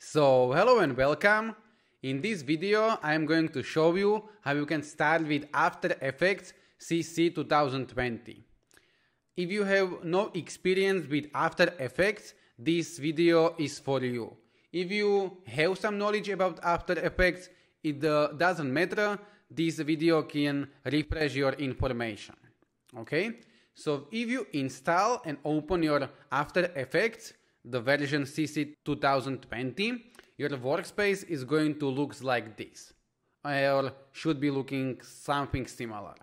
So hello and welcome. In this video I am going to show you how you can start with After Effects CC 2020. If you have no experience with After Effects, this video is for you. If you have some knowledge about After Effects, it doesn't matter, this video can refresh your information. Okay? So if you install and open your After Effects, the version CC 2020, your workspace is going to look like this, or should be looking something similar.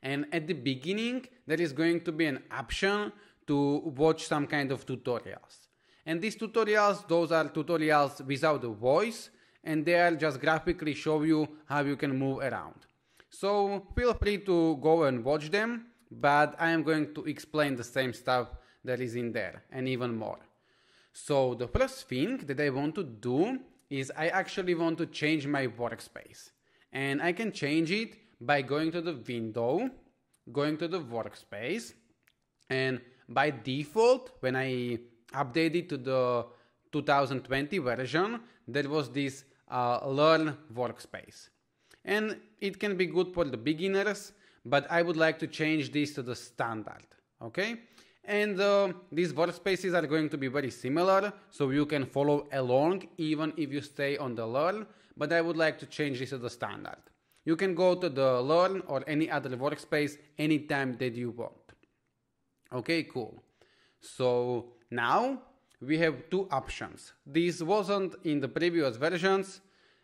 And at the beginning, there is going to be an option to watch some kind of tutorials. And these tutorials, those are tutorials without the voice, and they are just graphically show you how you can move around. So feel free to go and watch them, but I am going to explain the same stuff that is in there, and even more. So the first thing that I want to do is I actually want to change my workspace. And I can change it by going to the window, going to the workspace, and by default, when I updated to the 2020 version, there was this learn workspace. And it can be good for the beginners, but I would like to change this to the standard, okay? And these workspaces are going to be very similar, so you can follow along even if you stay on the learn, but I would like to change this to the standard. You can go to the learn or any other workspace anytime that you want. Okay, cool. So now we have two options. This wasn't in the previous versions,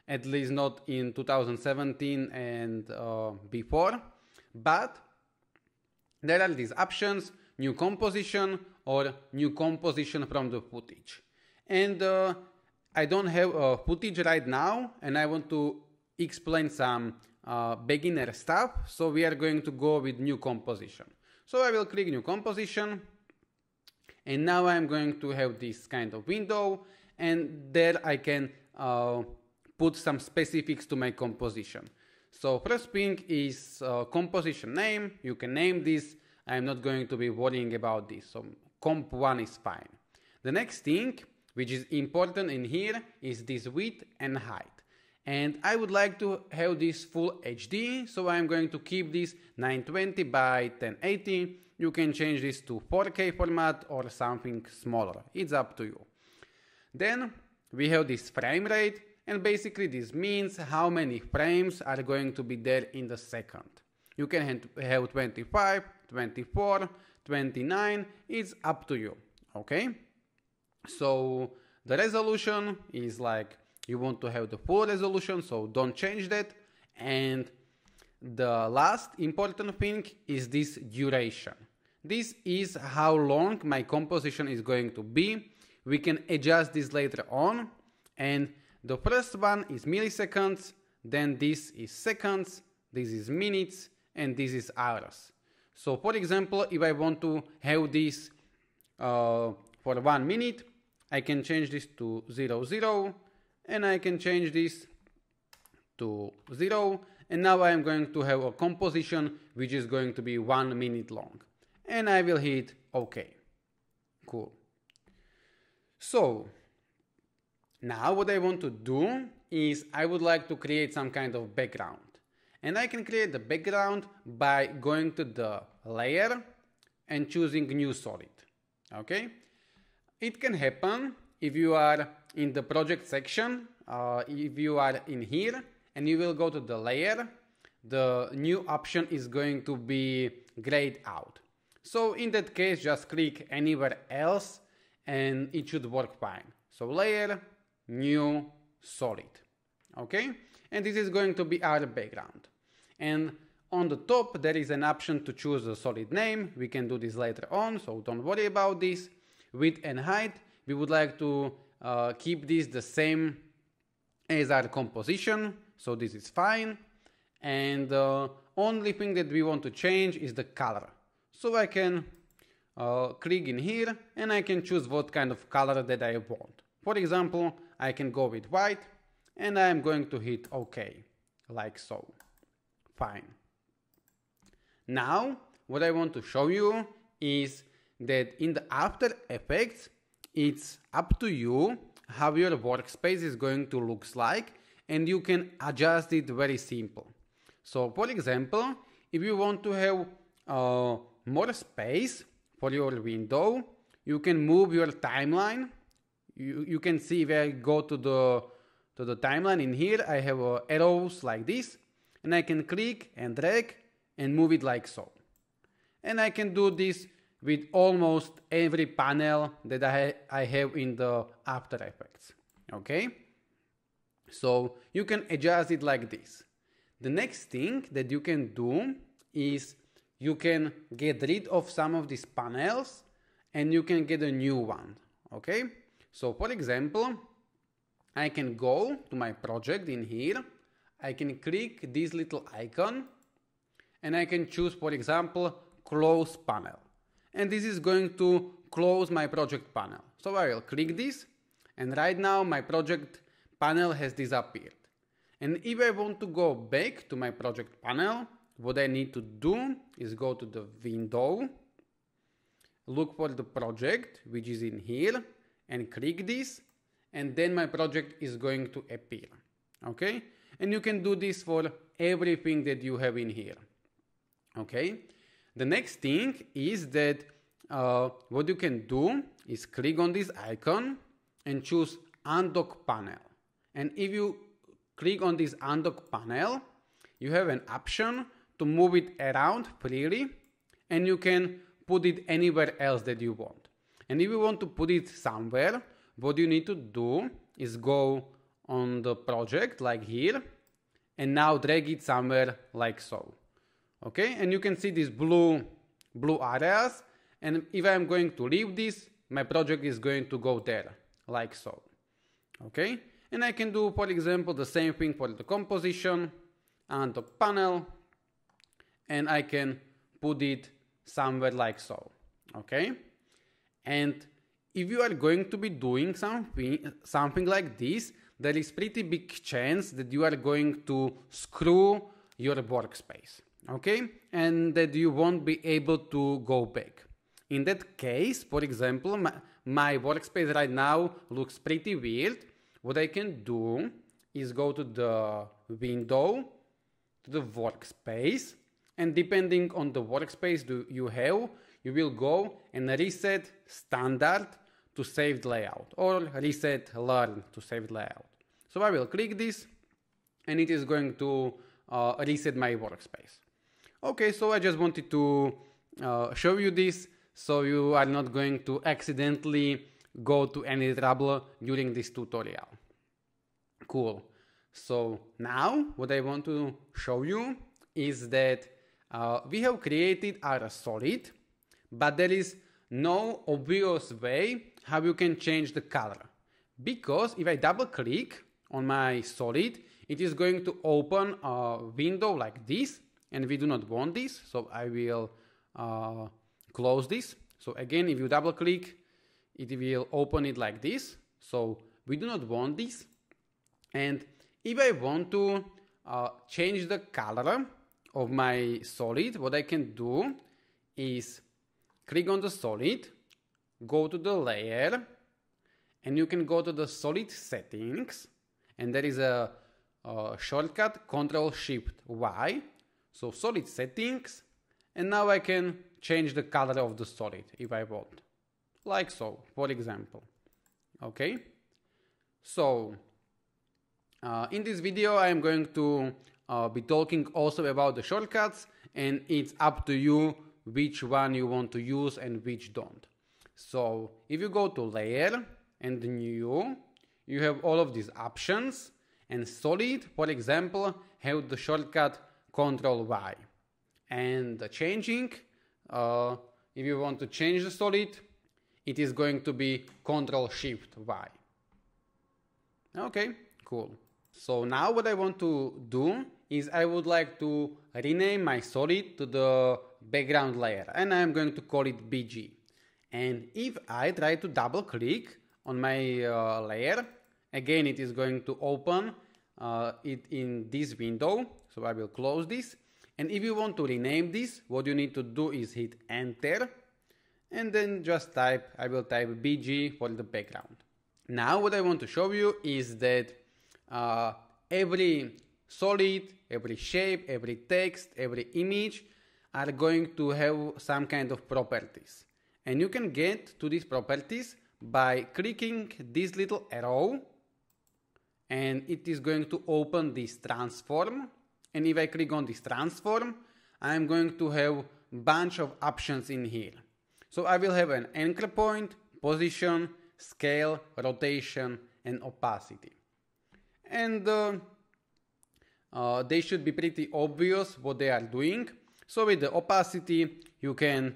at least not in 2017 and before, but there are these options: new composition or new composition from the footage. And I don't have footage right now, and I want to explain some beginner stuff, so we are going to go with new composition. So I will click new composition, and now I'm going to have this kind of window, and there I can put some specifics to my composition. So first thing is composition name. You can name this. I'm not going to be worrying about this, so comp1 is fine. The next thing, which is important in here, is this width and height. And I would like to have this full HD, so I'm going to keep this 920 by 1080. You can change this to 4K format or something smaller. It's up to you. Then we have this frame rate, and basically this means how many frames are going to be there in the second. You can have 25, 24, 29, it's up to you, okay? So the resolution is like, you want to have the full resolution, so don't change that. And the last important thing is this duration. This is how long my composition is going to be. We can adjust this later on. And the first one is milliseconds, then this is seconds, this is minutes, and this is hours. So for example, if I want to have this for 1 minute, I can change this to 00, and I can change this to 0, and now I am going to have a composition which is going to be 1 minute long. And I will hit OK. Cool. So now what I want to do is I would like to create some kind of background. And I can create the background by going to the layer and choosing new solid. Okay? It can happen if you are in the project section, if you are in here and you will go to the layer, the new option is going to be grayed out. So in that case, just click anywhere else and it should work fine. So layer, new, solid. Okay? And this is going to be our background. And on the top, there is an option to choose a solid name. We can do this later on, so don't worry about this. Width and height, we would like to keep this the same as our composition, so this is fine. And the only thing that we want to change is the color. So I can click in here and I can choose what kind of color that I want. For example, I can go with white, and I'm going to hit OK, like so. Fine. Now, what I want to show you is that in the After Effects, it's up to you how your workspace is going to look like, and you can adjust it very simple. So for example, if you want to have more space for your window, you can move your timeline. You can see if I go to the timeline in here, I have arrows like this, and I can click and drag and move it like so. And I can do this with almost every panel that I have in the After Effects. Okay? So you can adjust it like this. The next thing that you can do is you can get rid of some of these panels and you can get a new one. Okay? So for example, I can go to my project in here. I can click this little icon and I can choose, for example, close panel. And this is going to close my project panel. So I will click this, and right now my project panel has disappeared. And if I want to go back to my project panel, what I need to do is go to the window, look for the project, which is in here, and click this, and then my project is going to appear. Okay? And you can do this for everything that you have in here. Okay? The next thing is that what you can do is click on this icon and choose undock panel. And if you click on this undock panel, you have an option to move it around freely, and you can put it anywhere else that you want. And if you want to put it somewhere, what you need to do is go on the project like here, and now drag it somewhere like so. Okay, and you can see these blue areas, and if I'm going to leave this, my project is going to go there, like so. Okay, and I can do, for example, the same thing for the composition, undock panel, and I can put it somewhere like so. Okay, and if you are going to be doing something like this, there is pretty big chance that you are going to screw your workspace. Okay, and that you won't be able to go back. In that case, for example, my workspace right now looks pretty weird. What I can do is go to the window, to the workspace, and depending on the workspace you have, you will go and reset standard to saved layout, or reset learn to saved layout. So I will click this, and it is going to reset my workspace. Okay, so I just wanted to show you this so you are not going to accidentally go to any trouble during this tutorial. Cool. So now what I want to show you is that we have created our solid, but there is no obvious way how you can change the color. Because if I double click on my solid, it is going to open a window like this, and we do not want this, so I will close this. So again, if you double click, it will open it like this, so we do not want this. And if I want to change the color of my solid, what I can do is click on the solid, go to the layer, and you can go to the solid settings, and there is a shortcut Ctrl-Shift-Y. So solid settings, and now I can change the color of the solid if I want, like so, for example. Okay, so in this video I am going to be talking also about the shortcuts, and it's up to you which one you want to use and which don't. So if you go to layer and new, you have all of these options, and solid, for example, have the shortcut Ctrl-Y. And the changing, if you want to change the solid, it is going to be Ctrl-Shift-Y. Okay, cool. So now what I want to do is I would like to rename my solid to the background layer, and I'm going to call it BG. And if I try to double click on my layer, again it is going to open it in this window, so I will close this. And if you want to rename this, what you need to do is hit enter, and then just type, I will type BG for the background. Now what I want to show you is that every solid, every shape, every text, every image are going to have some kind of properties. And you can get to these properties by clicking this little arrow, and it is going to open this transform. And if I click on this transform, I am going to have a bunch of options in here. So I will have an anchor point, position, scale, rotation, and opacity. And they should be pretty obvious what they are doing. So with the opacity, you can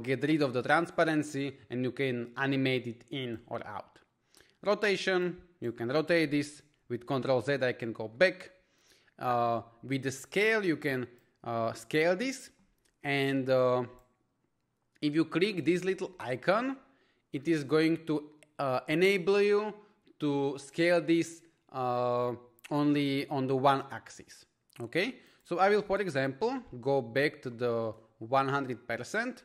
get rid of the transparency and you can animate it in or out. Rotation, you can rotate this. With Ctrl Z, I can go back. With the scale, you can scale this. And if you click this little icon, it is going to enable you to scale this only on the one axis. Okay, so I will, for example, go back to the 100%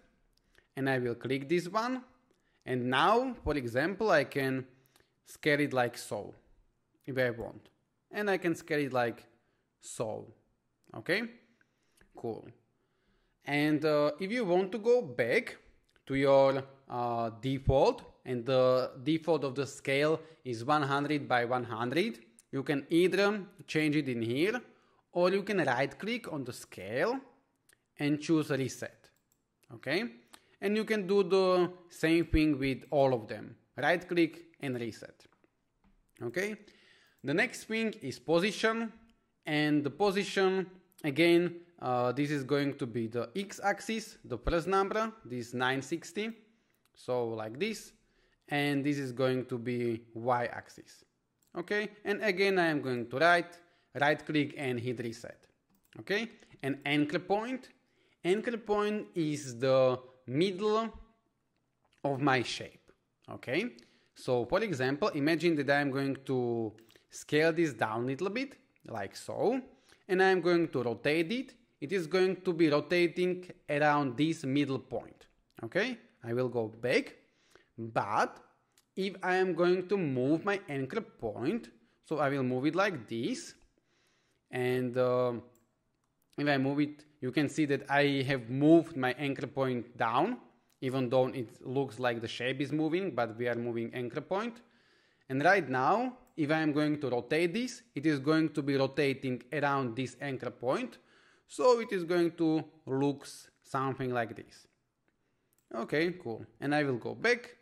and I will click this one. And now, for example, I can scale it like so, if I want. And I can scale it like so. Okay, cool. And if you want to go back to your default, and the default of the scale is 100 by 100, you can either change it in here, or you can right click on the scale and choose reset. Okay, and you can do the same thing with all of them. Right click and reset. Okay, the next thing is position, and the position, again, this is going to be the x-axis, the first number, this 960, so like this, and this is going to be y-axis. Okay, and again I am going to right click and hit reset. Okay, and anchor point is the middle of my shape. Okay, so for example, imagine that I am going to scale this down a little bit, like so, and I am going to rotate it. It is going to be rotating around this middle point. Okay, I will go back, but if I am going to move my anchor point, so I will move it like this, and if I move it, you can see that I have moved my anchor point down, even though it looks like the shape is moving, but we are moving anchor point. And right now, if I am going to rotate this, it is going to be rotating around this anchor point, so it is going to look something like this. Okay, cool. And I will go back,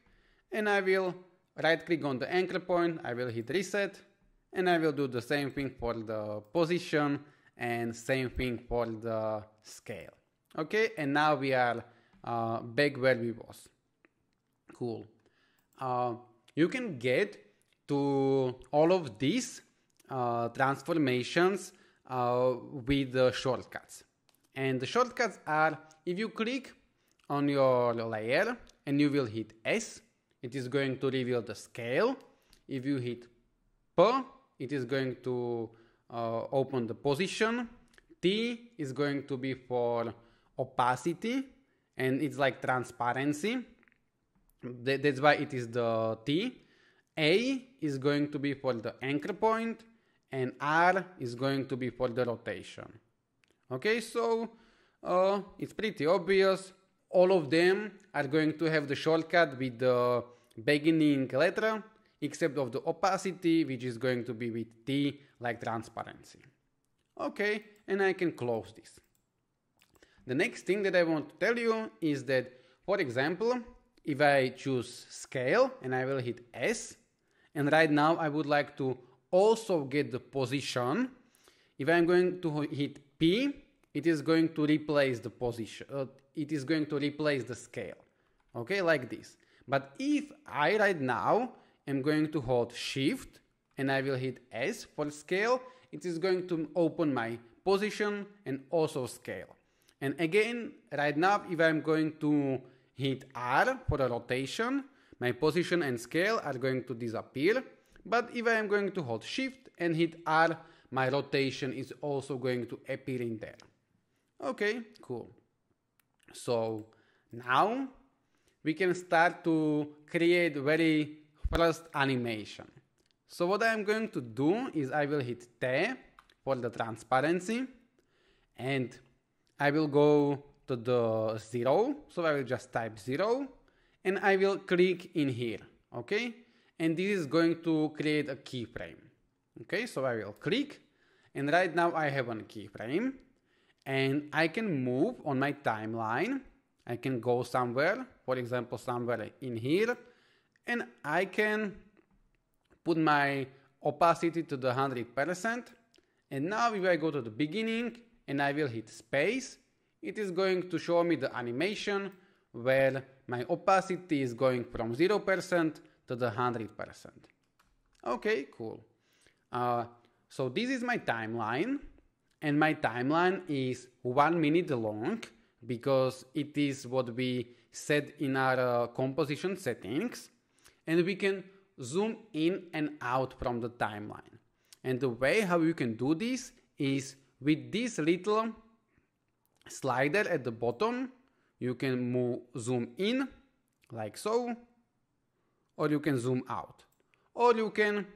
and I will right click on the anchor point, I will hit reset, and I will do the same thing for the position and same thing for the scale. Okay, and now we are back where we was. Cool. You can get to all of these transformations with the shortcuts. And the shortcuts are, if you click on your layer and you will hit S, it is going to reveal the scale. If you hit P, it is going to open the position. T is going to be for opacity, and it's like transparency. That's why it is the T. A is going to be for the anchor point, and R is going to be for the rotation. Okay, so it's pretty obvious. All of them are going to have the shortcut with the beginning letter, except of the opacity, which is going to be with T, like transparency. Okay, and I can close this. The next thing that I want to tell you is that, for example, if I choose scale and I will hit S, and right now I would like to also get the position. If I'm going to hit P, it is going to replace the position. It is going to replace the scale. Okay, like this. But if I right now am going to hold Shift and I will hit S for scale, it is going to open my position and also scale. And again, right now, if I'm going to hit R for a rotation, my position and scale are going to disappear. But if I am going to hold Shift and hit R, my rotation is also going to appear in there. Okay, cool. So now we can start to create very first animation. So what I'm going to do is I will hit T for the transparency, and I will go to the 0, so I will just type 0, and I will click in here, okay? And this is going to create a keyframe. Okay, so I will click, and right now I have a keyframe, and I can move on my timeline. I can go somewhere, for example, somewhere in here, and I can put my opacity to the 100%. And now if I go to the beginning and I will hit space, it is going to show me the animation where my opacity is going from 0% to the 100%. Okay, cool. So this is my timeline, and my timeline is 1 minute long because it is what we set in our composition settings, and we can zoom in and out from the timeline. And the way how you can do this is with this little slider at the bottom. You can zoom in like so, or you can zoom out, or you can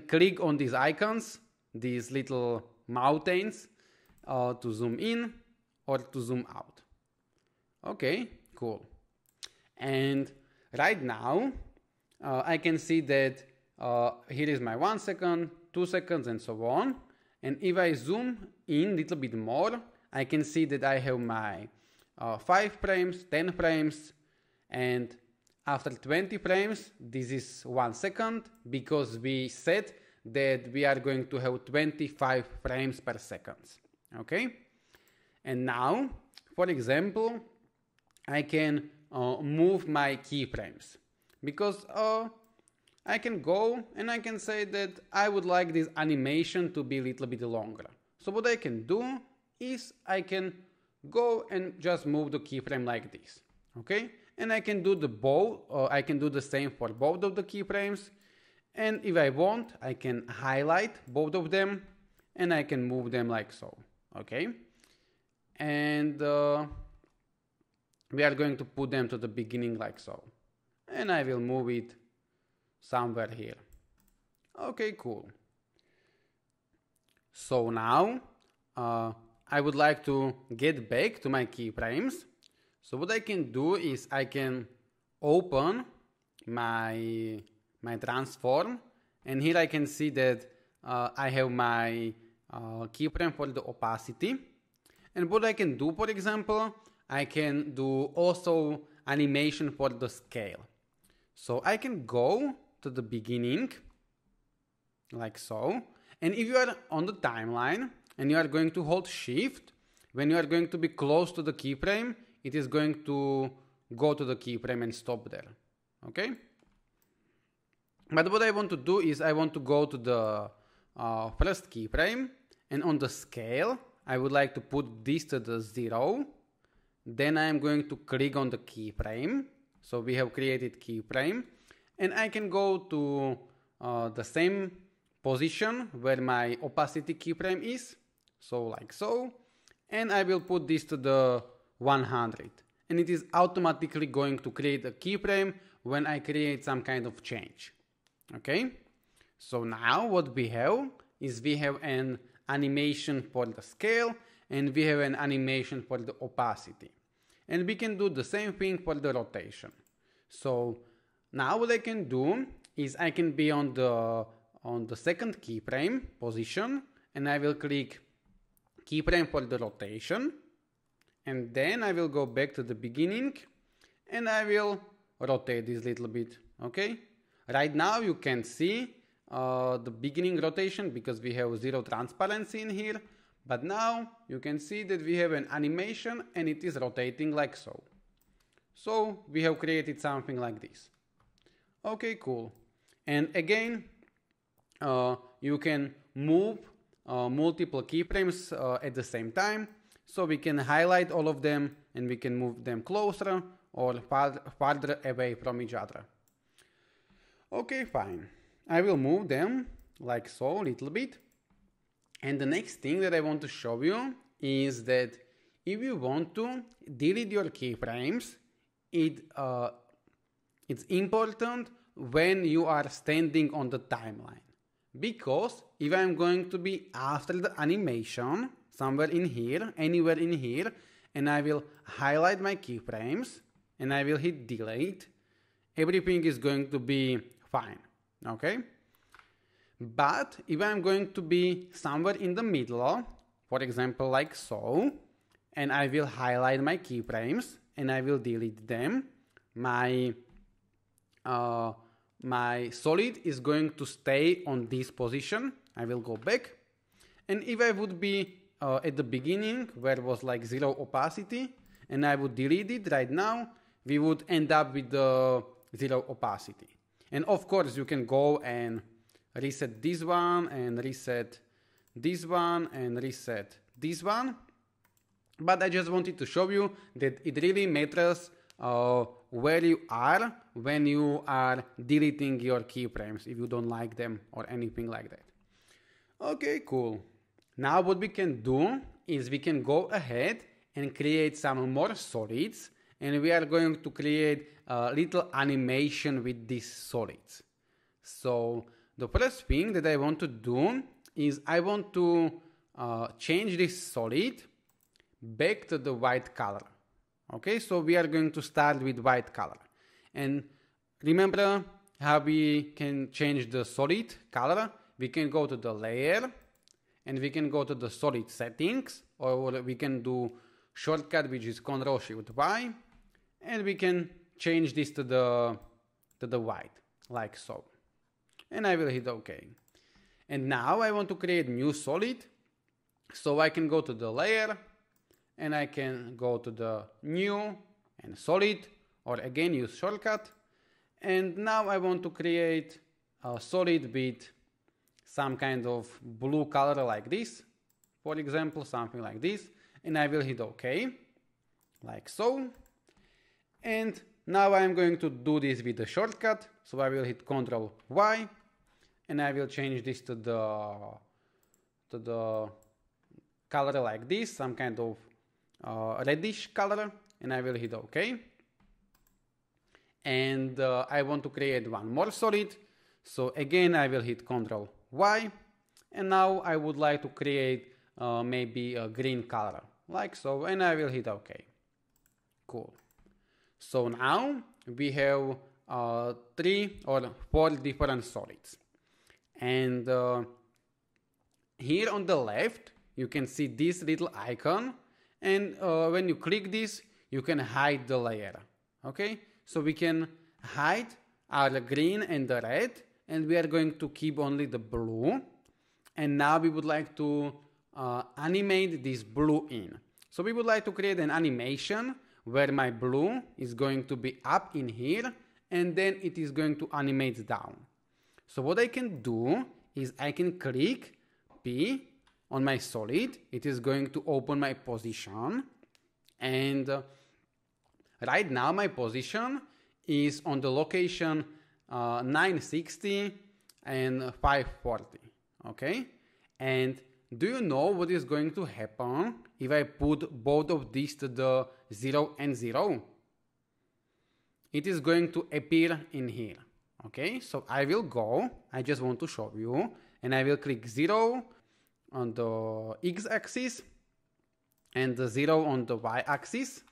click on these icons, these little mountains, to zoom in or to zoom out. Okay, cool. And right now I can see that here is my 1 second, 2 seconds, and so on. And if I zoom in a little bit more, I can see that I have my 5 frames, 10 frames, and after 20 frames, this is 1 second, because we said that we are going to have 25 frames per second. Okay? And now, for example, I can move my keyframes, because I can go and I can say that I would like this animation to be a little bit longer. So what I can do is I can go and just move the keyframe like this. Okay? And I can do I can do the same for both of the keyframes. And if I want, I can highlight both of them and I can move them like so. Okay? And we are going to put them to the beginning like so. And I will move it somewhere here. Okay, cool. So now I would like to get back to my keyframes. So what I can do is I can open my transform, and here I can see that I have my keyframe for the opacity. And what I can do, for example, I can do also animation for the scale. So I can go to the beginning like so, and if you are on the timeline and you are going to hold shift, when you are going to be close to the keyframe, it is going to go to the keyframe and stop there. Okay? But what I want to do is I want to go to the first keyframe, and on the scale I would like to put this to the 0. Then I am going to click on the keyframe. So we have created keyframe, and I can go to the same position where my opacity keyframe is. So like so, and I will put this to the 100, and it is automatically going to create a keyframe when I create some kind of change. Okay, so now what we have is we have an animation for the scale and we have an animation for the opacity, and we can do the same thing for the rotation. So now what I can do is I can be on the second keyframe position, and I will click keyframe for the rotation, and then I will go back to the beginning and I will rotate this little bit. Okay, right now you can see the beginning rotation because we have 0 transparency in here, but now you can see that we have an animation and it is rotating like so. So we have created something like this. Okay, cool. And again, you can move multiple keyframes at the same time. So we can highlight all of them and we can move them closer or farther away from each other. Okay, fine. I will move them like so a little bit. And the next thing that I want to show you is that if you want to delete your keyframes, it it's important when you are standing on the timeline. Because if I'm going to be after the animation, somewhere in here, anywhere in here, and I will highlight my keyframes, and I will hit delete, everything is going to be fine, okay? But if I'm going to be somewhere in the middle, for example like so, and I will highlight my keyframes, and I will delete them, my solid is going to stay on this position. I will go back, and if I would be at the beginning where it was like 0 opacity, and I would delete it right now, we would end up with the 0 opacity. And of course you can go and reset this one, and reset this one, and reset this one. But I just wanted to show you that it really matters where you are when you are deleting your keyframes, if you don't like them or anything like that. Okay, cool. Now what we can do is we can go ahead and create some more solids, and we are going to create a little animation with these solids. So the first thing that I want to do is I want to change this solid back to the white color. Okay, so we are going to start with white color. And remember how we can change the solid color? We can go to the layer, and we can go to the solid settings, or we can do shortcut which is Ctrl+Shift+Y, and we can change this to the white, like so. And I will hit OK. And now I want to create new solid, so I can go to the layer, and I can go to the new and solid, or again use shortcut. And now I want to create a solid with some kind of blue color like this, for example, something like this, and I will hit OK, like so. And now I'm going to do this with the shortcut, so I will hit Ctrl+Y, and I will change this to the color like this, some kind of reddish color, and I will hit OK. And I want to create one more solid, so again I will hit Ctrl+Y, and now I would like to create maybe a green color, like so, and I will hit OK. Cool. So now we have 3 or 4 different solids, and here on the left you can see this little icon, and when you click this you can hide the layer. Okay, so we can hide our green and the red, and we are going to keep only the blue. And now we would like to animate this blue in. So we would like to create an animation where my blue is going to be up in here, and then it is going to animate down. So what I can do is I can click P on my solid. It is going to open my position, and right now my position is on the location 960 and 540. Okay, and do you know what is going to happen if I put both of these to the 0 and 0? It is going to appear in here. Okay, so I will go, I just want to show you, and I will click 0 on the x-axis and the 0 on the y-axis,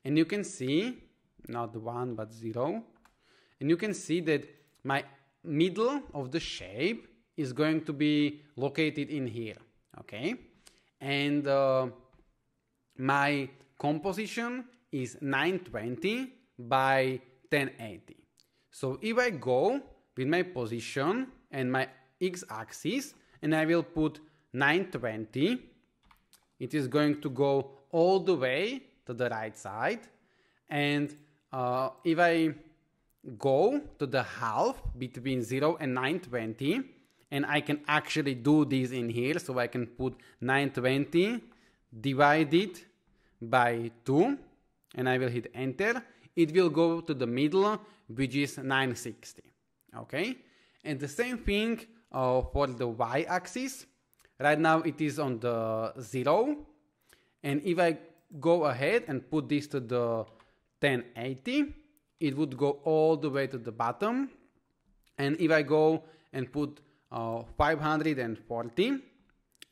and you can see, not 1 but 0, and you can see that my middle of the shape is going to be located in here. Okay, and my composition is 920 by 1080. So if I go with my position and my x-axis, and I will put 920, it is going to go all the way to the right side. And if I go to the half between 0 and 920, and I can actually do this in here, so I can put 920 divided by 2, and I will hit enter. It will go to the middle, which is 960. Okay, and the same thing for the y-axis. Right now it is on the 0, and if I go ahead and put this to the 1080, it would go all the way to the bottom. And if I go and put 540,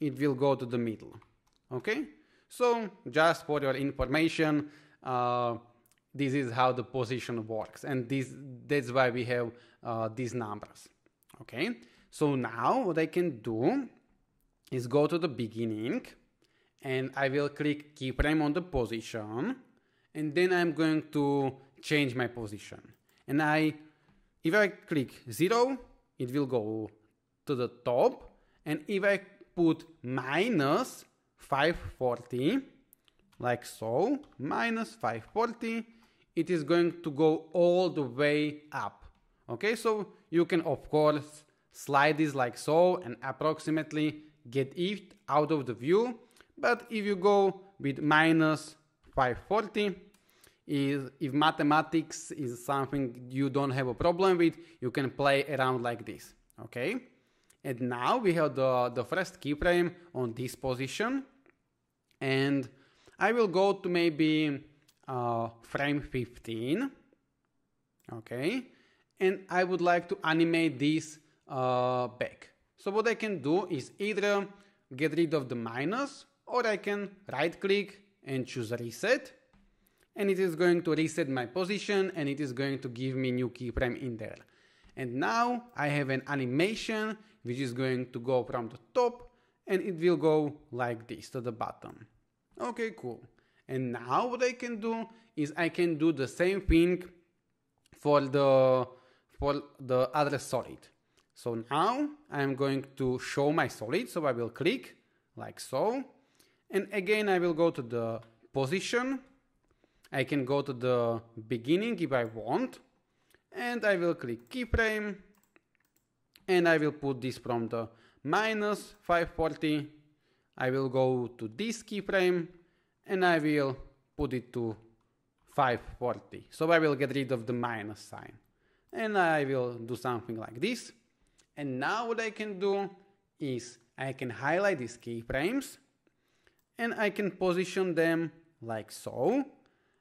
it will go to the middle. Okay, so just for your information, this is how the position works, and that's why we have these numbers. Okay, so now what I can do is go to the beginning, and I will click keyframe on the position, and then I'm going to change my position. And if I click 0, it will go to the top, and if I put minus 540, like so, minus 540, it is going to go all the way up. Okay, so you can of course slide this like so and approximately get it out of the view, but if you go with minus 540, if mathematics is something you don't have a problem with, you can play around like this. Okay, and now we have the first keyframe on this position, and I will go to maybe frame 15. Okay, and I would like to animate this back. So what I can do is either get rid of the minus, or I can right click and choose reset, and it is going to reset my position, and it is going to give me new keyframe in there. And now I have an animation which is going to go from the top, and it will go like this to the bottom. Okay, cool. And now what I can do is I can do the same thing for the other solid. So now I am going to show my solid, so I will click like so, and again I will go to the position. I can go to the beginning if I want, and I will click keyframe, and I will put this from the minus 540. I will go to this keyframe, and I will put it to 540. So I will get rid of the minus sign, and I will do something like this. And now what I can do is I can highlight these keyframes, and I can position them like so.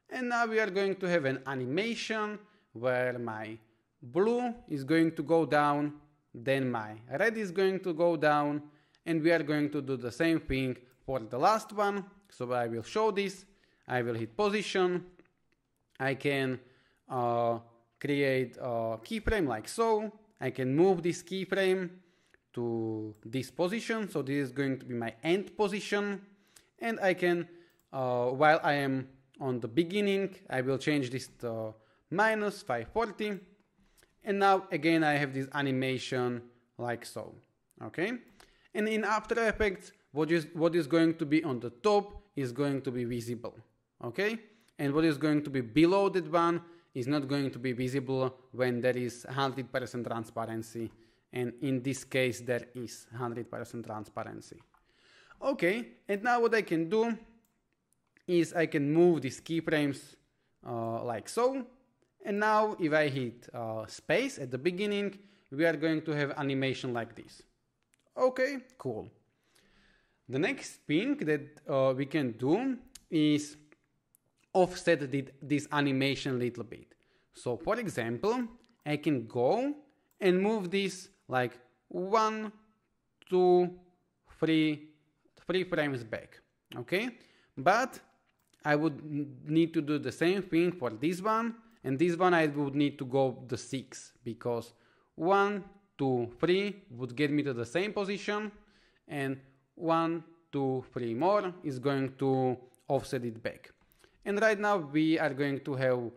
And now we are going to have an animation where my blue is going to go down, then my red is going to go down, and we are going to do the same thing for the last one. So I will show this. I will hit position. I can create a keyframe like so. I can move this keyframe to this position. So this is going to be my end position. And I can, while I am on the beginning, I will change this to minus 540. And now again I have this animation like so. Okay. And in After Effects, what is going to be on the top is going to be visible. Okay. And what is going to be below that one is not going to be visible when there is 100% transparency. And in this case, there is 100% transparency. Okay. And now what I can do is I can move these keyframes like so. And now if I hit space at the beginning, we are going to have animation like this. Okay, cool. The next thing that we can do is offset this animation a little bit. So for example, I can go and move this like 1, 2, 3 frames back. Okay, but I would need to do the same thing for this one, and this one I would need to go the 6, because 1, 2, 3 would get me to the same position, and 1, 2, 3 more is going to offset it back. And right now we are going to have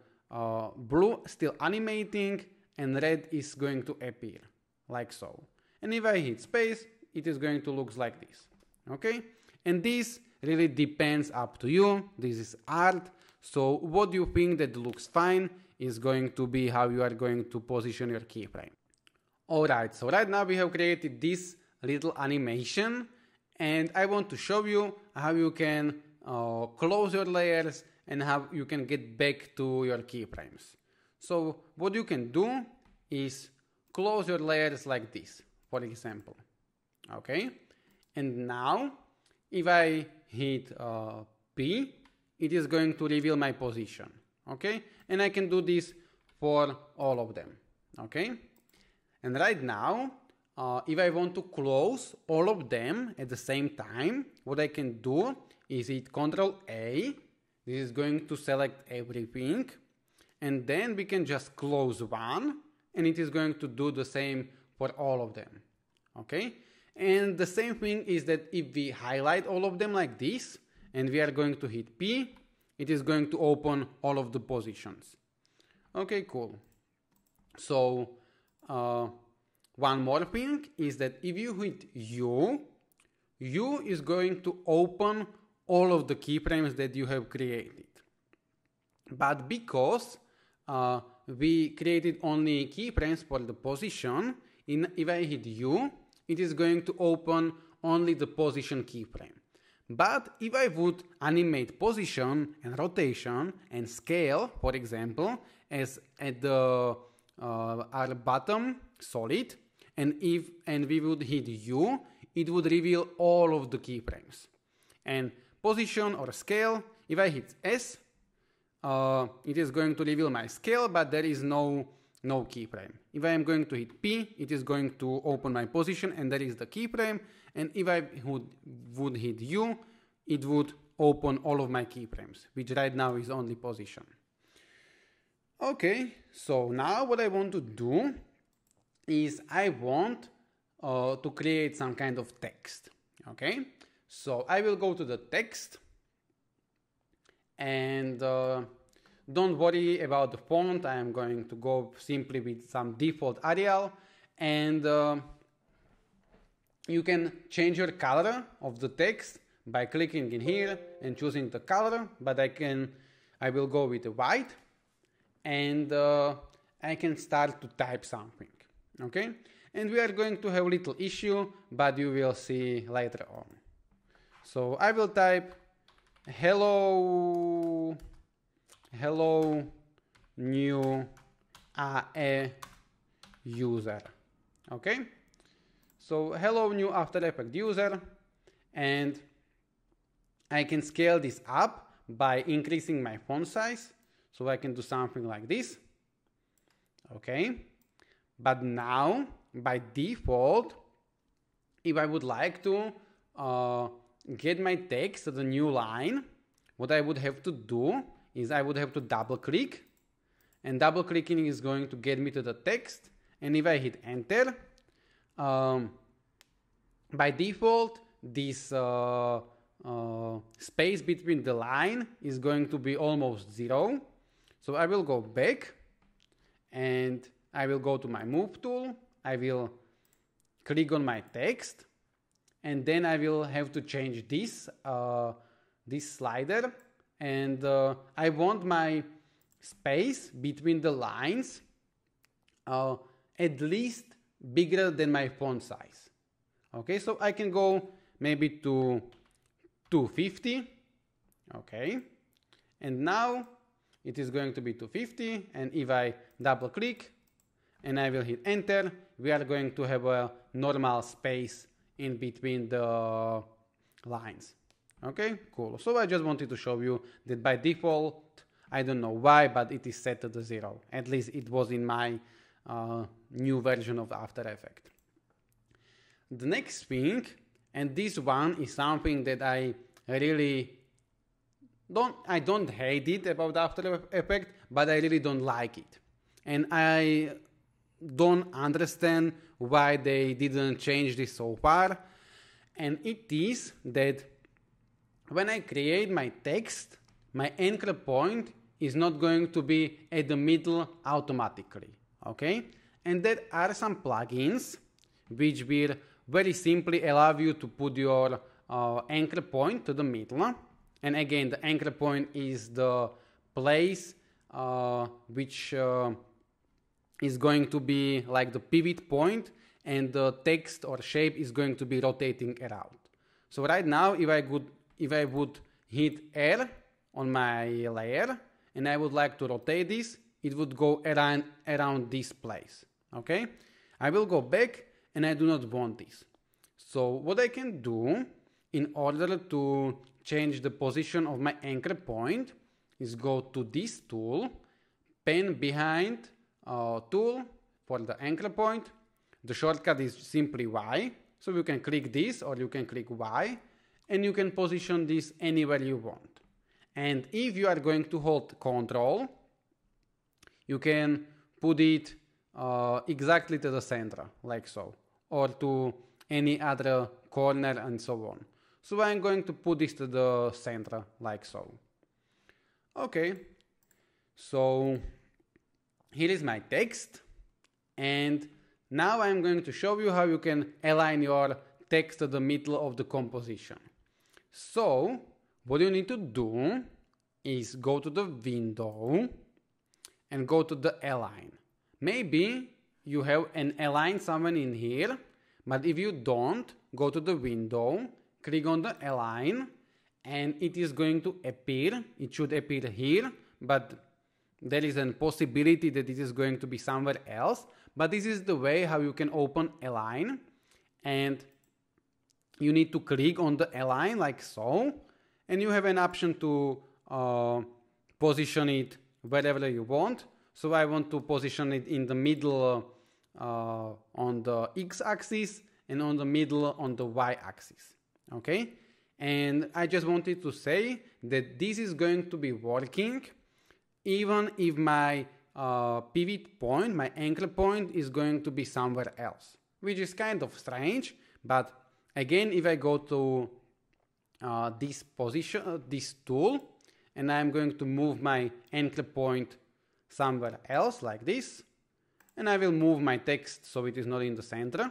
blue still animating, and red is going to appear like so. And if I hit space, it is going to look like this. Okay, and this really depends up to you. This is art. So what you think that looks fine is going to be how you are going to position your keyframe. Alright, so right now we have created this little animation, and I want to show you how you can close your layers and how you can get back to your keyframes. So what you can do is close your layers like this, for example. Okay, and now if I hit P, it is going to reveal my position. Okay, and I can do this for all of them. Okay, and right now, if I want to close all of them at the same time, what I can do is hit Ctrl A. This is going to select everything, and then we can just close one, and it is going to do the same for all of them. Okay, and the same thing is that if we highlight all of them like this, and we are going to hit P, it is going to open all of the positions. Okay, cool. So one more thing is that if you hit U is going to open all of the keyframes that you have created. But because we created only keyframes for the position, if I hit U, it is going to open only the position keyframe. But if I would animate position and rotation and scale, for example, as at the our bottom solid, and we would hit U, it would reveal all of the keyframes. And position or scale, if I hit S, it is going to reveal my scale, but there is no keyframe. If I am going to hit P, it is going to open my position, and there is the keyframe. And if I would hit U, it would open all of my keyframes, which right now is only position. Okay, so now what I want to do is I want to create some kind of text. Okay, so I will go to the text, and don't worry about the font. I am going to go simply with some default Arial, and you can change your color of the text by clicking in here and choosing the color, but I will go with the white, and I can start to type something. Okay, and we are going to have a little issue, but you will see later on. So I will type hello new AE user. Okay, so hello new After Effects user, and I can scale this up by increasing my font size, so I can do something like this. Okay, but now by default, if I would like to get my text to the new line, what I would have to do is I would have to double click, and double clicking is going to get me to the text. And if I hit enter, by default this space between the line is going to be almost 0. So I will go back, and I will go to my move tool. I will click on my text, and then I will have to change this slider, and I want my space between the lines at least bigger than my font size. Okay, so I can go maybe to 250. Okay, and now it is going to be 250, and if I double click and I will hit enter, we are going to have a normal space in between the lines. Okay, cool. So I just wanted to show you that by default, I don't know why, but it is set to the 0. At least it was in my new version of After Effects. The next thing, and this one is something that I really don't hate it about After Effects, but I really don't like it. And I don't understand why they didn't change this so far. And it is that when I create my text, my anchor point is not going to be at the middle automatically. Okay? And there are some plugins which will very simply allow you to put your anchor point to the middle. And again, the anchor point is the place which is going to be like the pivot point, and the text or shape is going to be rotating around. So right now, if I would hit R on my layer and I would like to rotate this, it would go around this place. Okay, I will go back, and I do not want this. So what I can do in order to change the position of my anchor point is go to this tool, pen behind tool for the anchor point. The shortcut is simply Y. So you can click this or you can click Y and you can position this anywhere you want. And if you are going to hold Control, you can put it exactly to the center, like so, or to any other corner and so on. So I'm going to put this to the center, like so. Okay, so here is my text, and now I'm going to show you how you can align your text to the middle of the composition. So what you need to do is go to the window and go to the align. Maybe you have an align somewhere in here, but if you don't, go to the window, click on the align, and it is going to appear. It should appear here, but there is a possibility that it is going to be somewhere else. But this is the way how you can open align, and you need to click on the align like so, and you have an option to position it wherever you want. So I want to position it in the middle on the x-axis and on the middle on the y-axis. Okay, and I just wanted to say that this is going to be working even if my pivot point, my anchor point, is going to be somewhere else, which is kind of strange. But again, if I go to this position, this tool, and I'm going to move my anchor point somewhere else like this, and I will move my text so it is not in the center,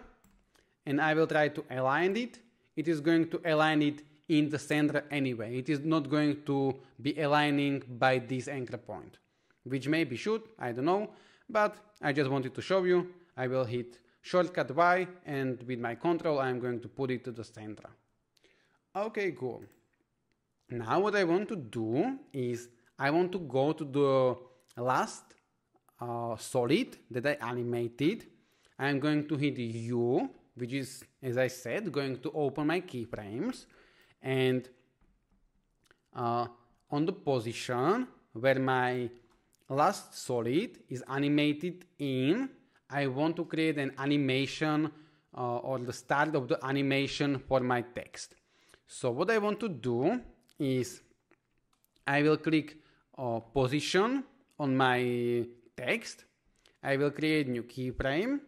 and I will try to align it, it is going to align it in the center anyway. It is not going to be aligning by this anchor point, which maybe should, I don't know, but I just wanted to show you. I will hit shortcut Y, and with my control I'm going to put it to the center. Okay, cool. Now what I want to do is I want to go to the last solid that I animated. I'm going to hit U, which is, as I said, going to open my keyframes, and on the position where my last solid is animated in, I want to create an animation or the start of the animation for my text. So what I want to do is I will click position on my text. I will create new keyframe,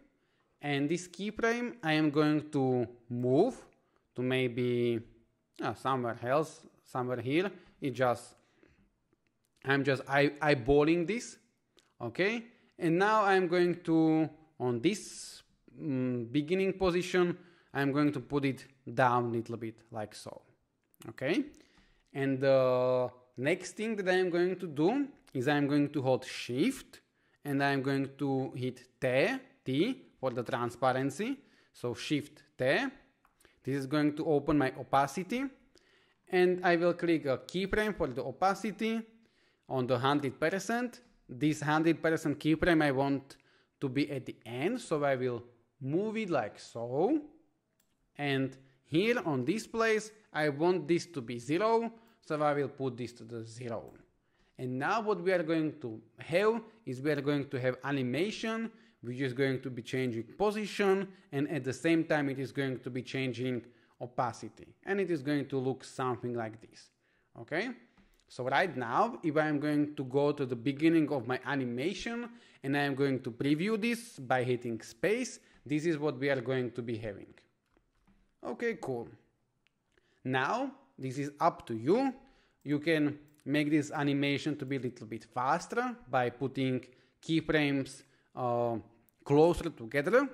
and this keyframe I am going to move to maybe somewhere else, somewhere here. I'm just eyeballing this, okay? And now I'm going to, on this beginning position, I'm going to put it down a little bit like so, okay? And the next thing that I'm going to do is I'm going to hold Shift, and I'm going to hit T for the transparency. So Shift T. This is going to open my opacity, and I will click a keyframe for the opacity on the 100%. This 100% keyframe I want to be at the end, so I will move it like so. And here on this place, I want this to be 0, so I will put this to the 0. And now what we are going to have is we are going to have animation, which is going to be changing position, and at the same time it is going to be changing opacity, and it is going to look something like this. Okay, so right now if I am going to go to the beginning of my animation and I am going to preview this by hitting space, this is what we are going to be having. Okay, cool. Now this is up to you. You can make this animation to be a little bit faster by putting keyframes closer together,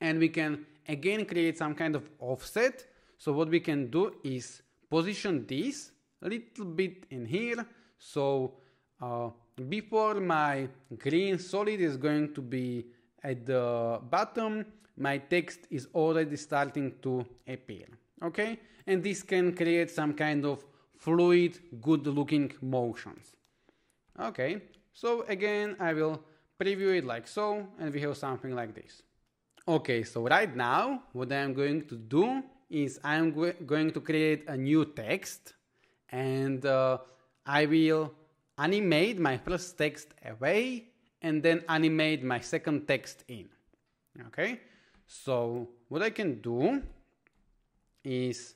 and we can again create some kind of offset. So what we can do is position this a little bit in here. So before my green solid is going to be at the bottom, my text is already starting to appear. Okay, and this can create some kind of fluid, good looking motions. Okay, so again I will preview it like so, and we have something like this. Okay, so right now what I'm going to do is I'm going to create a new text, and I will animate my first text away, and then animate my second text in. Okay, so what I can do is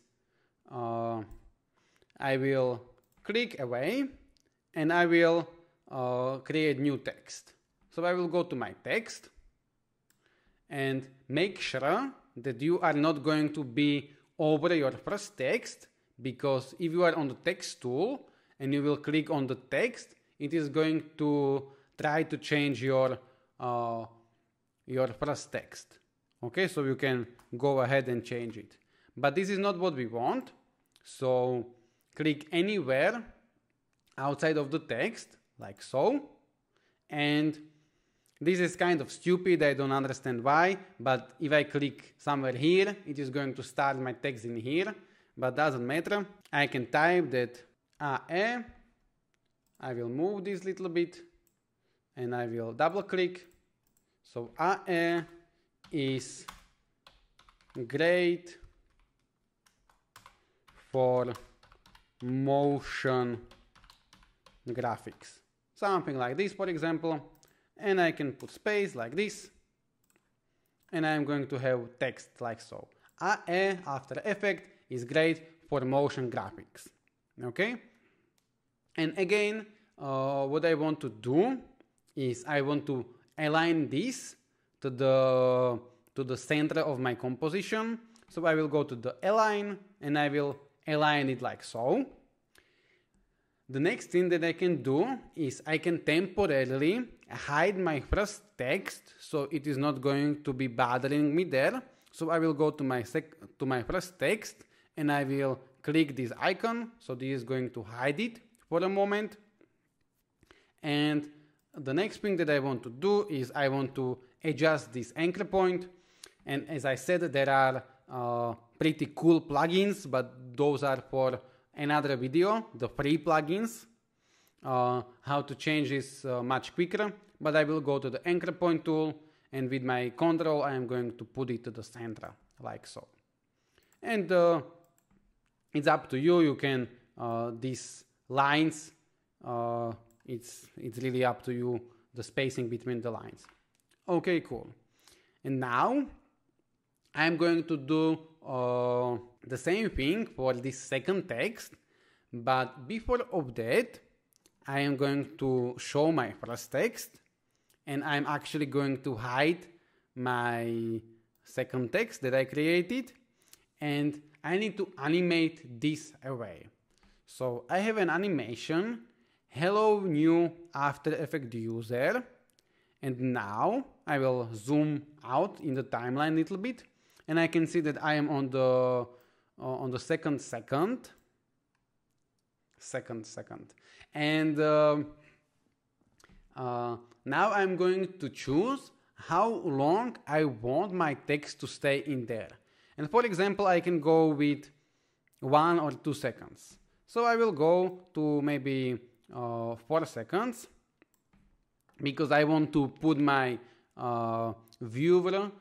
I will click away and I will create new text. So I will go to my text and make sure that you are not going to be over your first text, because if you are on the text tool and you will click on the text, it is going to try to change your first text. Okay, so you can go ahead and change it. But this is not what we want. So click anywhere outside of the text, like so. And this is kind of stupid, I don't understand why, but if I click somewhere here, it is going to start my text in here, but doesn't matter. I can type that AE, I will move this little bit, and I will double click. So AE is great for motion graphics. Something like this, for example. And I can put space like this, and I'm going to have text like so. AE, After Effects, is great for motion graphics. Okay? And again, what I want to do is I want to align this to the center of my composition. So I will go to the Align, and I will align it like so. The next thing that I can do is I can temporarily hide my first text, so it is not going to be bothering me there. So I will go to my first text, and I will click this icon. So this is going to hide it for a moment. And the next thing that I want to do is I want to adjust this anchor point. And as I said, there are pretty cool plugins, but those are for another video, the free plugins, how to change this much quicker. But I will go to the anchor point tool, and with my control I am going to put it to the center like so. And it's up to you. You can these lines, it's really up to you, the spacing between the lines. Okay, cool. And now I'm going to do the same thing for this second text, but before of that I am going to show my first text, and I'm actually going to hide my second text that I created, and I need to animate this away. So I have an animation, hello new After Effects user, and now I will zoom out in the timeline a little bit, and I can see that I am on the second, and now I'm going to choose how long I want my text to stay in there. And for example, I can go with 1 or 2 seconds. So I will go to maybe 4 seconds, because I want to put my viewer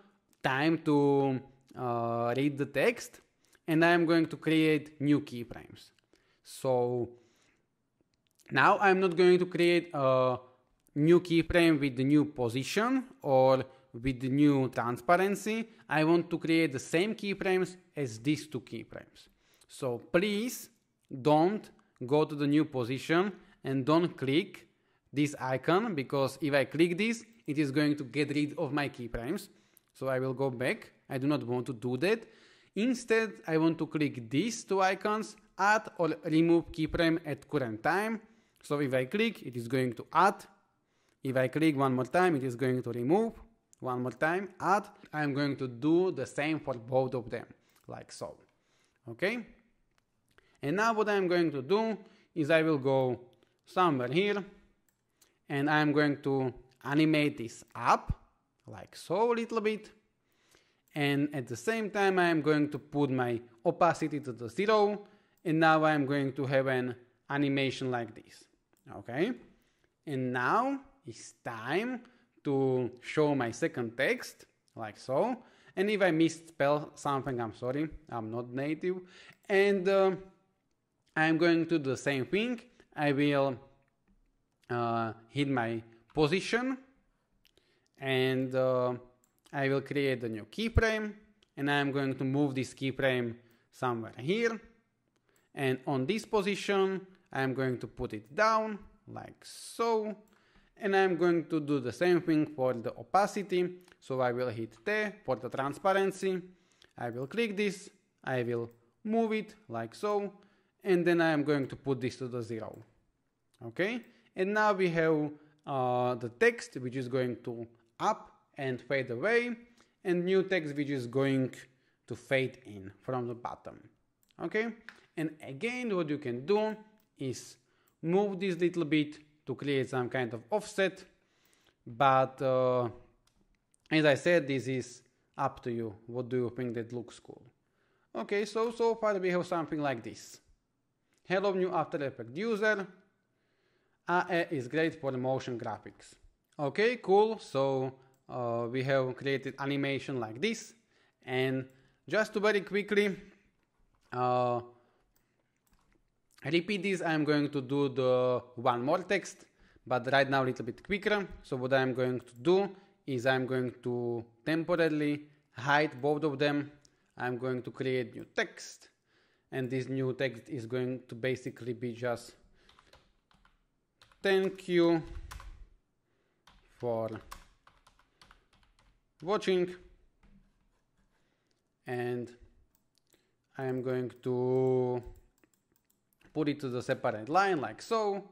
time to read the text, and I'm going to create new keyframes. So now I'm not going to create a new keyframe with the new position or with the new transparency. I want to create the same keyframes as these 2 keyframes. So please don't go to the new position and don't click this icon, because if I click this, it is going to get rid of my keyframes. So I will go back. I do not want to do that. Instead, I want to click these 2 icons, add or remove keyframe at current time. So if I click, it is going to add. If I click one more time, it is going to remove. One more time, add. I'm going to do the same for both of them, like so. Okay? And now what I'm going to do is I will go somewhere here, and I'm going to animate this up, like so, a little bit. And at the same time, I'm going to put my opacity to the 0, and now I'm going to have an animation like this. Okay? And now it's time to show my second text, like so. And if I misspell something, I'm sorry, I'm not native. And I'm going to do the same thing. I will hit my position and I will create a new keyframe, and I'm going to move this keyframe somewhere here, and on this position I'm going to put it down like so, and I'm going to do the same thing for the opacity. So I will hit T for the transparency, I will click this, I will move it like so, and then I am going to put this to the 0. Okay, and now we have the text which is going to up and fade away, and new text which is going to fade in from the bottom. Okay, and again what you can do is move this little bit to create some kind of offset, but as I said, this is up to you. What do you think that looks cool? Okay, so far we have something like this. Hello new After Effects user. AE is great for motion graphics. Okay, cool. So we have created animation like this, and just to very quickly repeat this, I'm going to do the one more text, but right now a little bit quicker. So what I'm going to do is I'm going to temporarily hide both of them. I'm going to create new text, and this new text is going to basically be just thank you for watching, and I am going to put it to the separate line like so,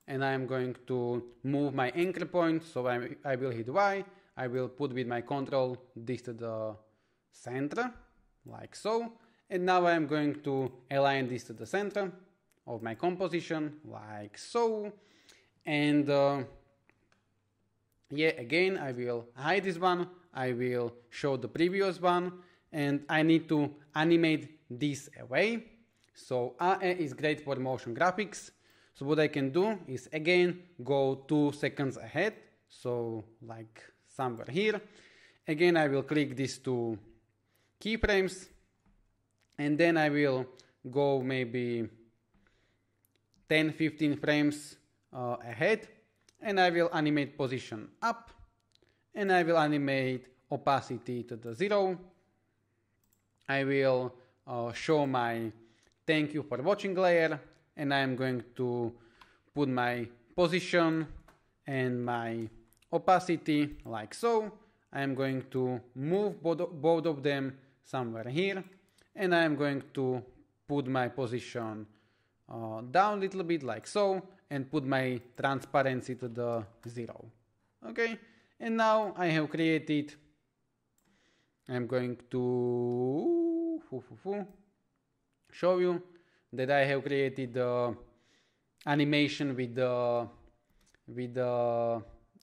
and I am going to move my anchor point. So I will hit Y, I will put with my control this to the center like so, and now I am going to align this to the center of my composition like so, and yeah, again I will hide this one, I will show the previous one, and I need to animate this away. So AE is great for motion graphics. So what I can do is again go 2 seconds ahead, so like somewhere here. Again I will click these 2 keyframes, and then I will go maybe 10-15 frames ahead, and I will animate position up, and I will animate opacity to the 0. I will show my thank you for watching layer, and I am going to put my position and my opacity like so. I am going to move both of them somewhere here, and I am going to put my position down a little bit like so, and put my transparency to the 0. Okay, and now I have created, I'm going to show you that I have created the animation with the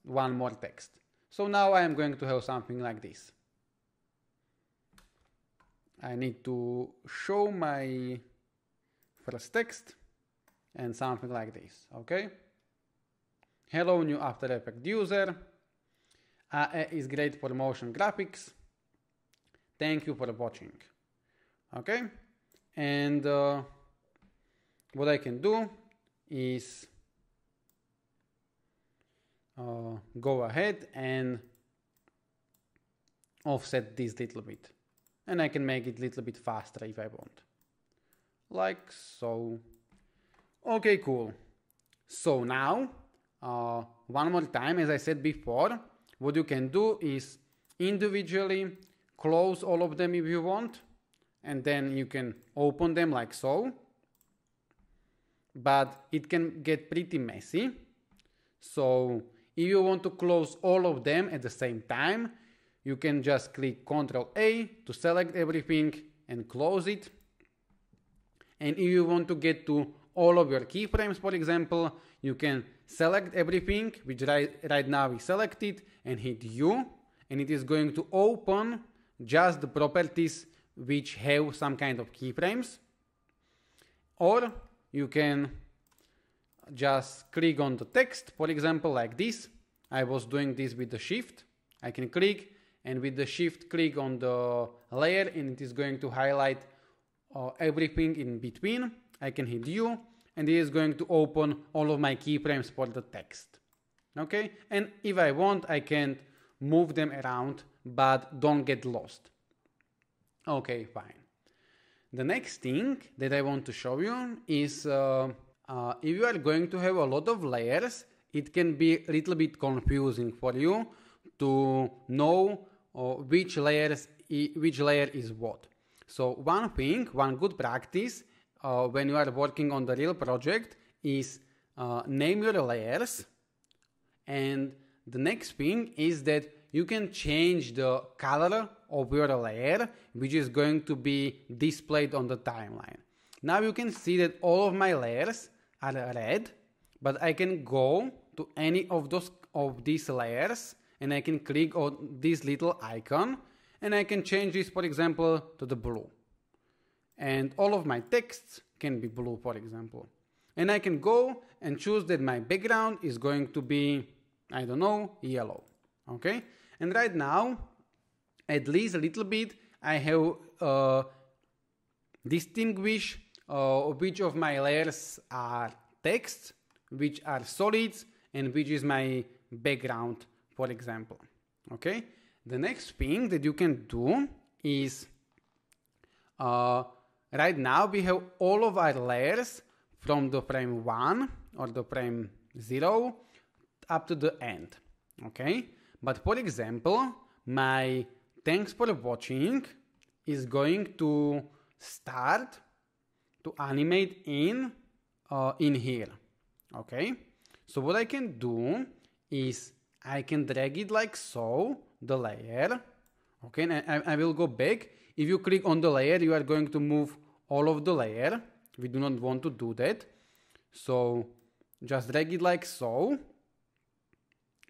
one more text. So now I am going to have something like this. I need to show my first text and something like this. Okay, hello new After Effects user. AE is great for motion graphics. Thank you for watching. Okay, and what I can do is go ahead and offset this little bit, and I can make it a little bit faster if I want, like so. Okay, cool. So now one more time, as I said before, what you can do is individually close all of them if you want, and then you can open them like so, but it can get pretty messy. So if you want to close all of them at the same time, you can just click Ctrl A to select everything and close it. And if you want to get to all of your keyframes, for example, you can select everything, which right now is selected, and hit U, and it is going to open just the properties which have some kind of keyframes. Or you can just click on the text, for example, like this. I was doing this with the shift. I can click, and with the shift click on the layer, and it is going to highlight everything in between. I can hit U, and it is going to open all of my keyframes for the text. Okay, and if I want, I can move them around, but don't get lost. Okay, fine. The next thing that I want to show you is if you are going to have a lot of layers, it can be a little bit confusing for you to know which layer is what. So one good practice when you are working on the real project is name your layers, and the next thing is that you can change the color of your layer, which is going to be displayed on the timeline. Now you can see that all of my layers are red, but I can go to any of these layers and I can click on this little icon and I can change this, for example, to the blue. And all of my texts can be blue, for example. And I can go and choose that my background is going to be, I don't know, yellow. Okay? And right now, at least a little bit, I have distinguished which of my layers are text, which are solids, and which is my background, for example. Okay? The next thing that you can do is, right now we have all of our layers from the frame 1 or the frame 0 up to the end. Okay? But for example, my thanks for watching is going to start to animate in here. Okay? So what I can do is I can drag it like so, the layer. Okay, and I will go back. If you click on the layer, you are going to move all of the layer. We do not want to do that. So just drag it like so.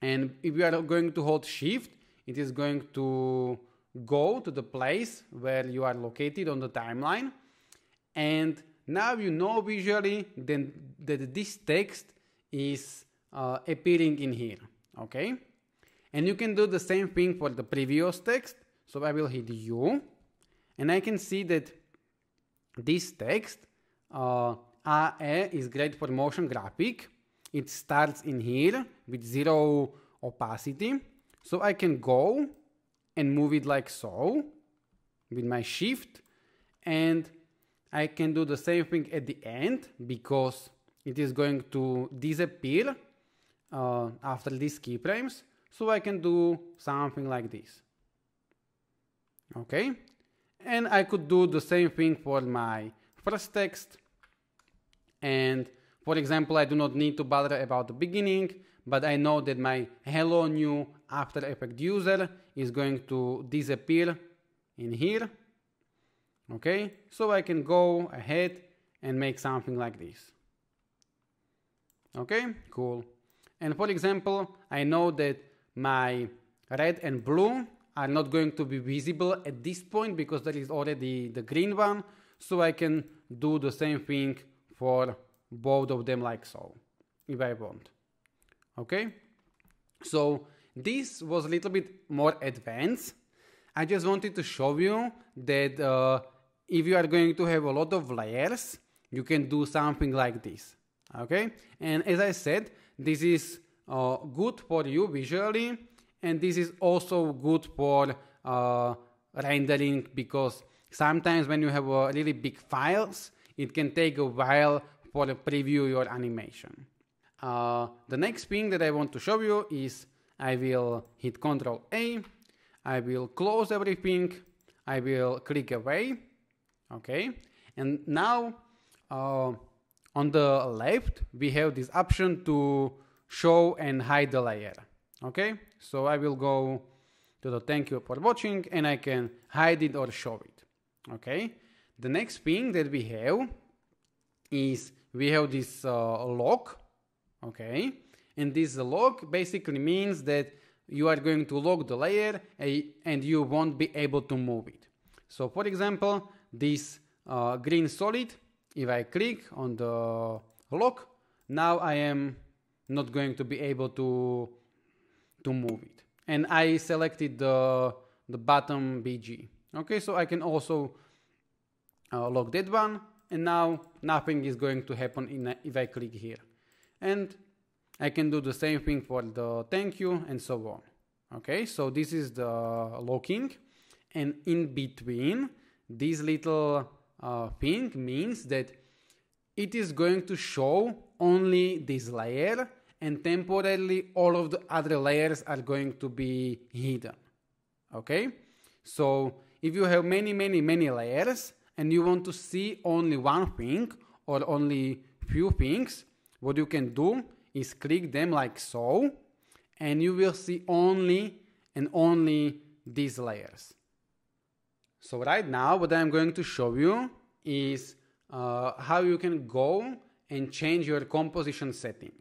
And if you are going to hold shift, it is going to go to the place where you are located on the timeline. And now you know visually then that this text is appearing in here. Okay? And you can do the same thing for the previous text. So I will hit U. And I can see that this text AE is great for motion graphic. It starts in here with 0 opacity. So I can go and move it like so with my shift. And I can do the same thing at the end because it is going to disappear after these keyframes. So I can do something like this. Okay? And I could do the same thing for my first text. And for example, I do not need to bother about the beginning, but I know that my hello new After Effects user is going to disappear in here. Okay? So I can go ahead and make something like this. Okay? Cool. And for example, I know that my red and blue are not going to be visible at this point because there is already the green one. So I can do the same thing for both of them like so, if I want. Okay? So this was a little bit more advanced. I just wanted to show you that if you are going to have a lot of layers, you can do something like this. Okay? And as I said, this is good for you visually, and this is also good for rendering because sometimes when you have really big files, it can take a while for preview your animation. The next thing that I want to show you is I will hit Ctrl A, I will close everything, I will click away, okay, and now on the left we have this option to show and hide the layer. Okay, so I will go to the thank you for watching and I can hide it or show it. Okay, the next thing that we have is we have this lock. Okay, and this lock basically means that you are going to lock the layer and you won't be able to move it. So for example, this green solid, if I click on the lock, now I am not going to be able to move it. And I selected the bottom BG. Okay, so I can also lock that one, and now nothing is going to happen if I click here. And I can do the same thing for the thank you and so on. Okay, so this is the locking, and in between this little thing means that it is going to show only this layer, and temporarily all of the other layers are going to be hidden. Okay, so if you have many layers and you want to see only one thing or only few things, what you can do is click them like so, and you will see only and only these layers. So right now what I'm going to show you is how you can go and change your composition setting,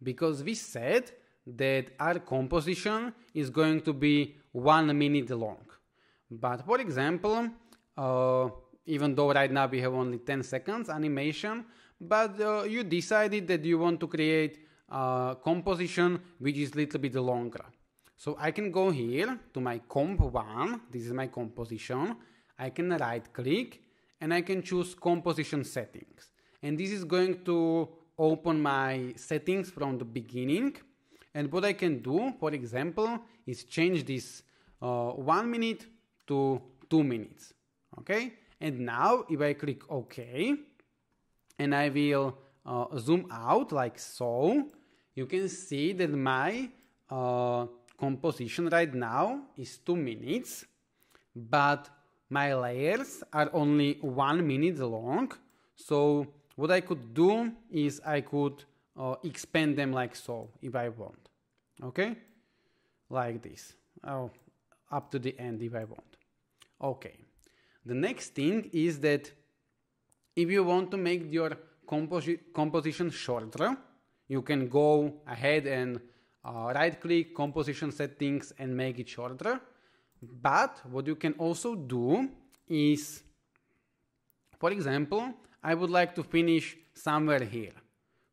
because we said that our composition is going to be 1 minute long. But for example, even though right now we have only 10 seconds animation, but you decided that you want to create a composition which is a little bit longer. So I can go here to my comp 1, this is my composition, I can right click and I can choose composition settings. And this is going to open my settings from the beginning. And what I can do, for example, is change this 1 minute to 2 minutes. Okay? And now if I click OK, and I will zoom out like so, you can see that my composition right now is 2 minutes, but my layers are only 1 minute long. So what I could do is I could expand them like so if I want. Okay, like this, up to the end if I want. Okay, the next thing is that if you want to make your composition shorter, you can go ahead and right click composition settings and make it shorter. But what you can also do is, for example, I would like to finish somewhere here.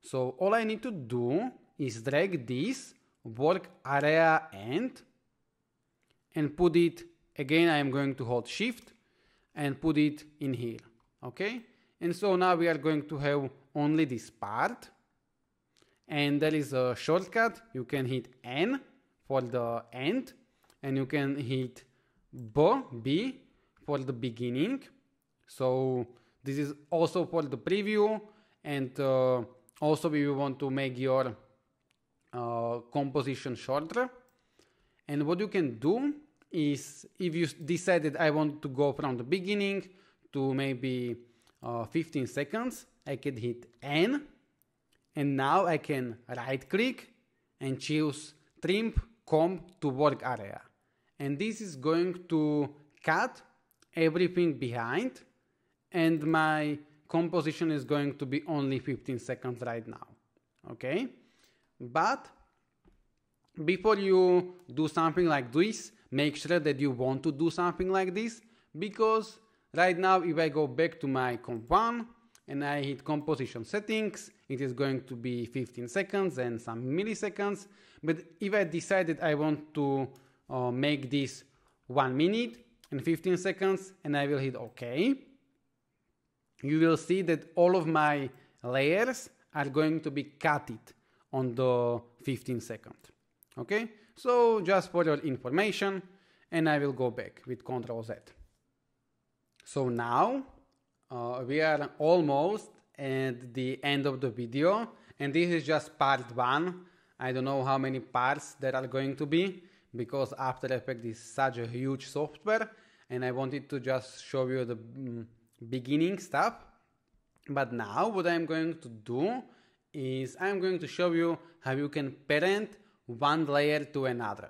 So all I need to do is drag this work area end and put it, again I am going to hold shift and put it in here. Okay, and so now we are going to have only this part, and there is a shortcut. You can hit N for the end, and you can hit B for the beginning. So this is also for the preview, and also if you want to make your composition shorter. And what you can do is, if you decided I want to go from the beginning to maybe 15 seconds, I can hit N, and now I can right click and choose trim comp to work area. And this is going to cut everything behind, and my composition is going to be only 15 seconds right now. Okay, but before you do something like this, make sure that you want to do something like this, because right now if I go back to my comp 1 and I hit composition settings, it is going to be 15 seconds and some milliseconds. But if I decided I want to make this 1 minute and 15 seconds and I will hit OK, you will see that all of my layers are going to be cutted on the 15 second. Okay, so just for your information, and I will go back with Ctrl Z. So now we are almost at the end of the video, and this is just part 1. I don't know how many parts there are going to be, because After Effects is such a huge software, and I wanted to just show you the beginning stuff. But now what I'm going to do is I'm going to show you how you can parent one layer to another.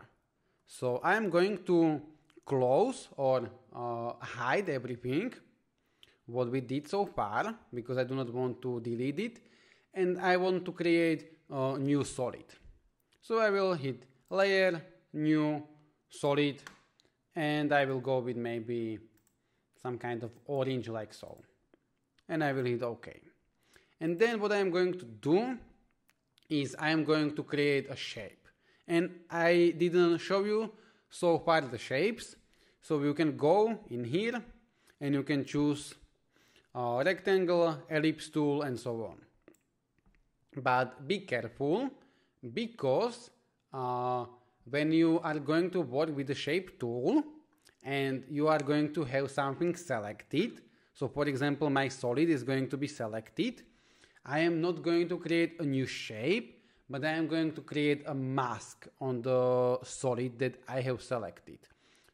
So I'm going to close or hide everything what we did so far, because I do not want to delete it, and I want to create a new solid. So I will hit layer, new solid, and I will go with maybe some kind of orange like so, and I will hit OK. And then what I'm going to do is I'm going to create a shape. And I didn't show you so far the shapes, so you can go in here and you can choose rectangle, ellipse tool, and so on. But be careful, because when you are going to work with the shape tool and you are going to have something selected, so for example my solid is going to be selected, I am not going to create a new shape, but I am going to create a mask on the solid that I have selected.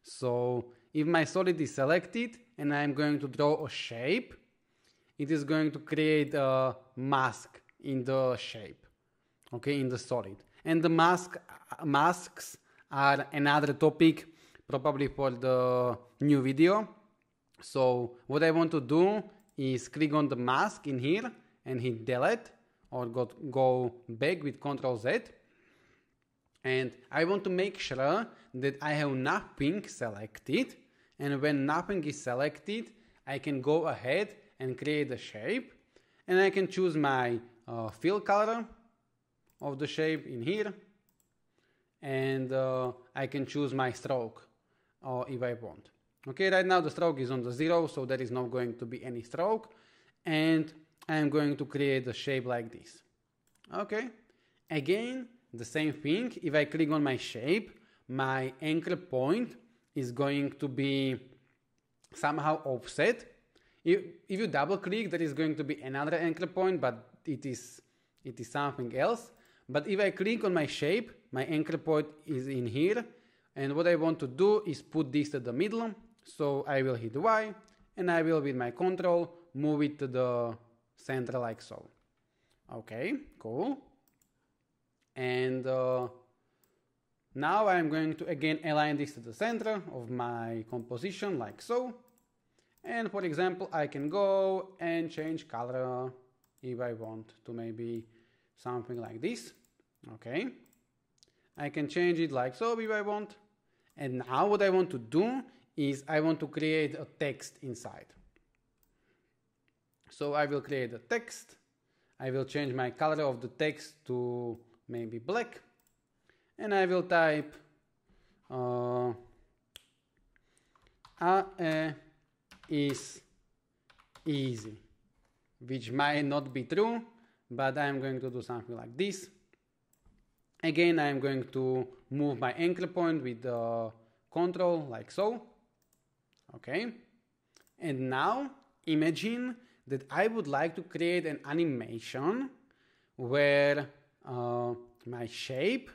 So if my solid is selected and I am going to draw a shape, it is going to create a mask in the shape, okay, in the solid. And the masks are another topic probably for the new video. So what I want to do is click on the mask in here and hit delete, or go back with Ctrl Z. And I want to make sure that I have nothing selected, and when nothing is selected I can go ahead and create a shape, and I can choose my fill color of the shape in here, and I can choose my stroke if I want. Okay, right now the stroke is on the 0, so there is not going to be any stroke, and I am going to create a shape like this. Okay, again the same thing. If I click on my shape, my anchor point is going to be somehow offset. If you double click, there is going to be another anchor point, but it is something else. But if I click on my shape, my anchor point is in here, and what I want to do is put this to the middle. So I will hit Y, and I will with my control move it to the center like so. Okay, cool. And now I'm going to again align this to the center of my composition like so. And for example, I can go and change color if I want to, maybe something like this. Okay, I can change it like so if I want. And now what I want to do is I want to create a text inside. So I will create a text. I will change my color of the text to maybe black, and I will type AE is easy, which might not be true, but I'm going to do something like this. Again, I'm going to move my anchor point with the control like so. Okay, and now imagine that I would like to create an animation where my shape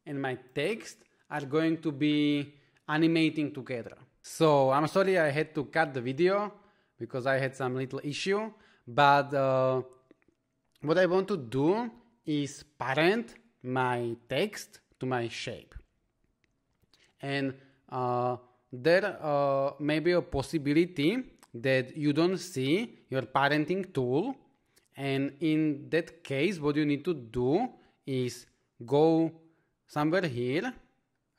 and my text are going to be animating together. So I'm sorry I had to cut the video because I had some little issue, but what I want to do is parent my text to my shape. And there may be a possibility that you don't see your parenting tool, and in that case what you need to do is go somewhere here,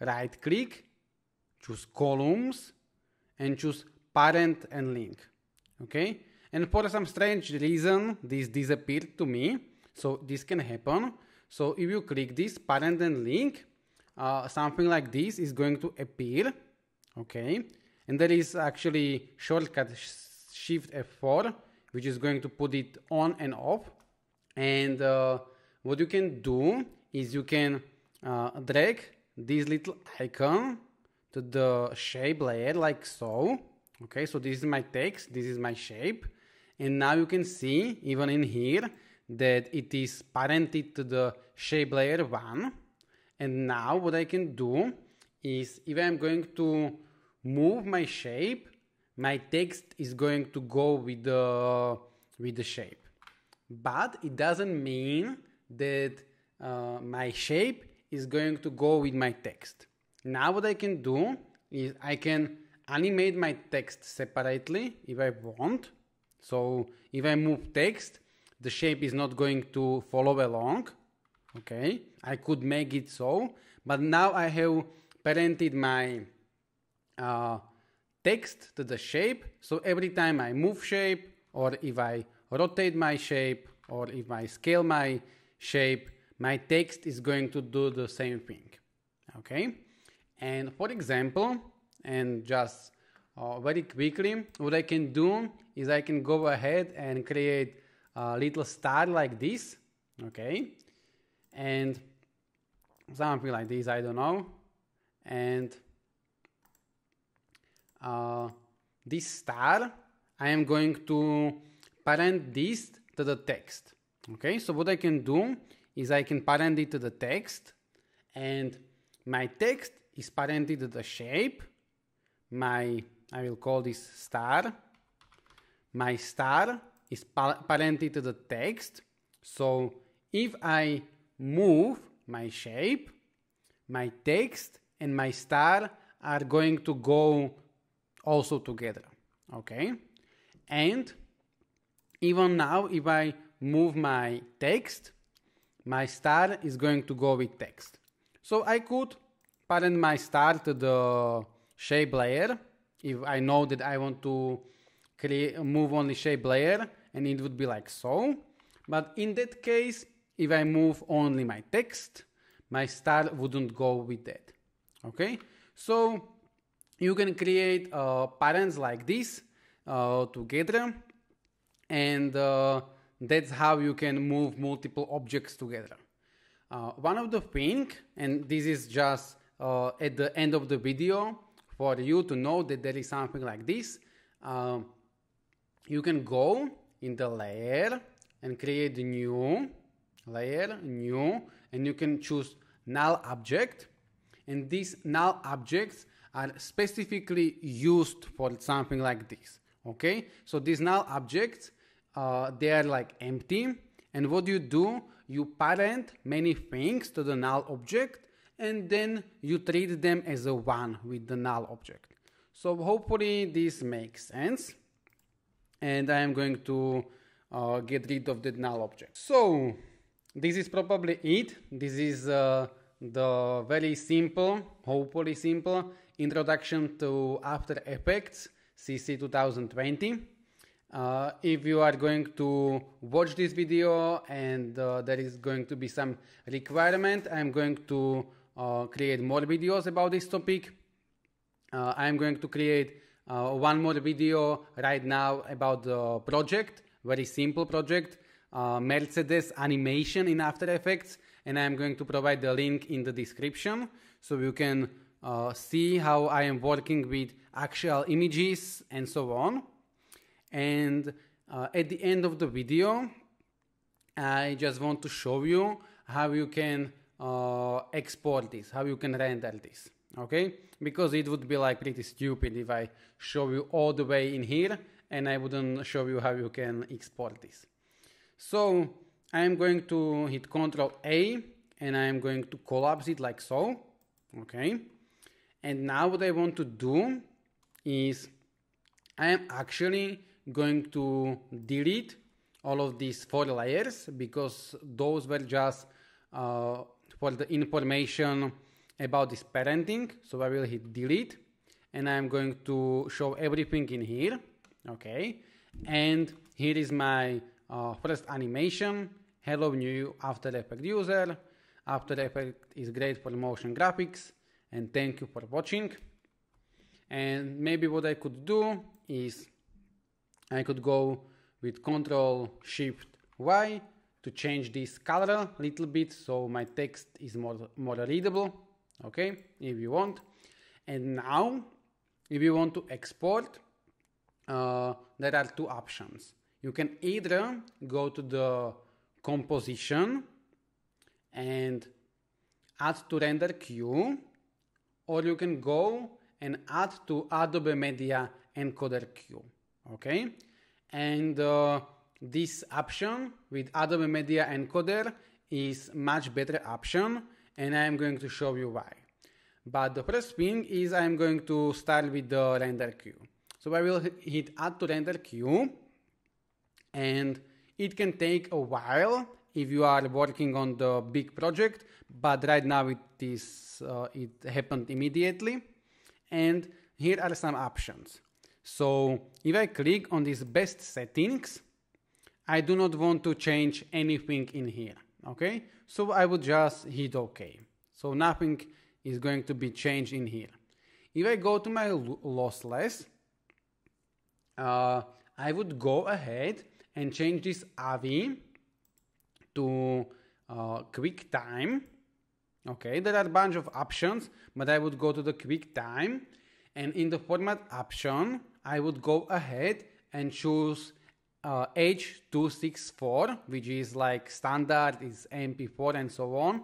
right click, choose columns, and choose parent and link. Okay, and for some strange reason this disappeared to me, so this can happen. So if you click this parent and link, something like this is going to appear. Okay, and there is actually shortcut Shift F4 which is going to put it on and off. And what you can do is you can drag this little icon to the shape layer like so. Okay, so this is my text, this is my shape, and now you can see even in here that it is parented to the shape layer 1. And now what I can do is, if I'm going to move my shape, my text is going to go with the shape. But it doesn't mean that my shape is going to go with my text. Now what I can do is I can animate my text separately if I want. So if I move text, the shape is not going to follow along. Okay, I could make it so, but now I have parented my text to the shape. So every time I move shape, or if I rotate my shape, or if I scale my shape, my text is going to do the same thing. Okay, and for example, and just very quickly, what I can do is I can go ahead and create a little star like this. Okay, and something like this, I don't know, and this star, I am going to parent this to the text. Okay, so what I can do is I can parent it to the text, and my text is parented to the shape. I will call this star. My star is parented to the text. So if I move my shape, my text and my star are going to go also together. Okay, and even now if I move my text, my star is going to go with text. So I could parent my star to the shape layer if I know that I want to move only shape layer, and it would be like so. But in that case, if I move only my text, my star wouldn't go with that. Okay, so you can create parents like this together, and that's how you can move multiple objects together. One of the things, and this is just at the end of the video for you to know that there is something like this, you can go in the layer and create a new layer, new, and you can choose null object, and these null objects are specifically used for something like this. Okay, so these null objects, they are like empty, and what you do, you parent many things to the null object, and then you treat them as a one with the null object. So hopefully this makes sense, and I am going to get rid of the null object. So this is probably it. This is the very simple, hopefully simple, introduction to After Effects CC 2020. If you are going to watch this video and there is going to be some requirement, I'm going to create more videos about this topic. I'm going to create one more video right now about the project, very simple project, Mercedes animation in After Effects, and I'm going to provide the link in the description so you can see how I am working with actual images and so on. And at the end of the video, I just want to show you how you can export this, how you can render this, okay? Because it would be like pretty stupid if I show you all the way in here and I wouldn't show you how you can export this. So I'm going to hit Ctrl A and I'm going to collapse it like so, okay? And now what I want to do is I am actually going to delete all of these 4 layers because those were just for the information about this parenting. So I will hit delete and I'm going to show everything in here. Okay, and here is my first animation. Hello new After Effects user. After Effects is great for motion graphics, and thank you for watching. And maybe what I could do is I could go with Ctrl Shift Y to change this color a little bit so my text is more readable, okay, if you want. And now if you want to export, there are 2 options. You can either go to the composition and add to render queue, or you can go and add to Adobe Media encoder queue. Okay, and this option with Adobe Media encoder is much better option, and I'm going to show you why. But the first thing is I'm going to start with the render queue. So I will hit add to render queue, and it can take a while if you are working on the big project, but right now it happened immediately. And here are some options. So if I click on this best settings, I do not want to change anything in here, okay? So I would just hit OK. So nothing is going to be changed in here. If I go to my lossless, I would go ahead and change this AVI to quick time, Okay, there are a bunch of options, but I would go to the QuickTime, and in the format option, I would go ahead and choose H.264, which is like standard, is MP4 and so on,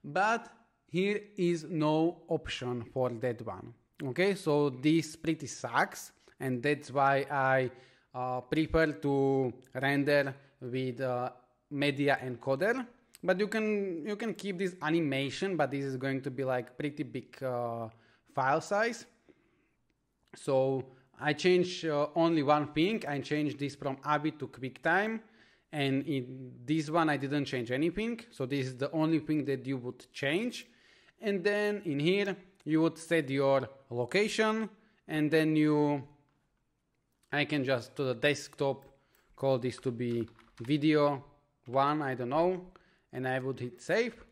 but here is no option for that one. Okay, so this pretty sucks, and that's why I prefer to render with media encoder. But you can keep this animation, but this is going to be like pretty big file size. So I changed only one thing. I changed this from Avid to QuickTime, and in this one I didn't change anything. So this is the only thing that you would change. And then in here you would set your location, and then I can just to the desktop call this to be video 1, I don't know, and I would hit save,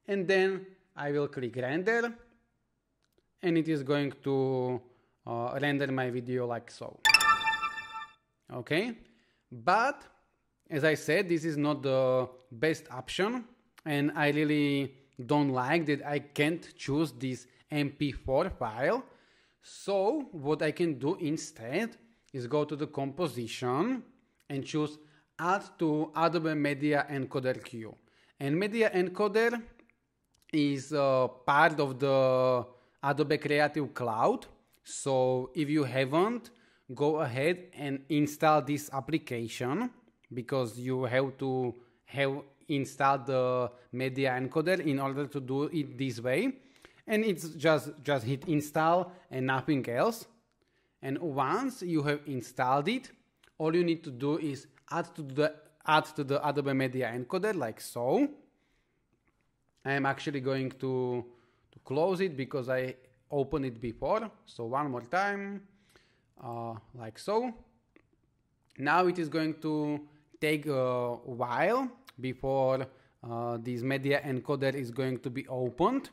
and then I will click render, and it is going to render my video like so. Okay, but as I said, this is not the best option, and I really don't like that I can't choose this MP4 file. So what I can do instead is go to the composition and choose add to Adobe Media Encoder queue. And Media Encoder is part of the Adobe Creative Cloud. So if you haven't, go ahead and install this application, because you have to have installed the Media Encoder in order to do it this way. And it's just hit install and nothing else. And once you have installed it, all you need to do is add to the Adobe Media Encoder like so. I am actually going to close it because I opened it before. So one more time, like so. Now it is going to take a while before this Media Encoder is going to be opened.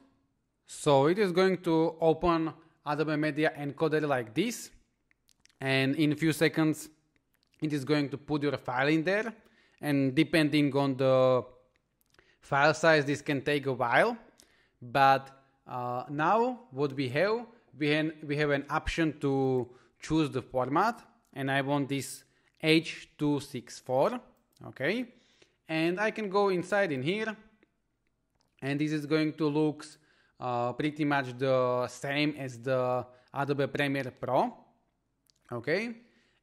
So it is going to open Adobe Media Encoder like this, and in a few seconds it is going to put your file in there, and depending on the file size this can take a while. But now what we have an option to choose the format, and I want this H.264. Okay, and I can go inside in here, and this is going to look pretty much the same as the Adobe Premiere Pro. Okay,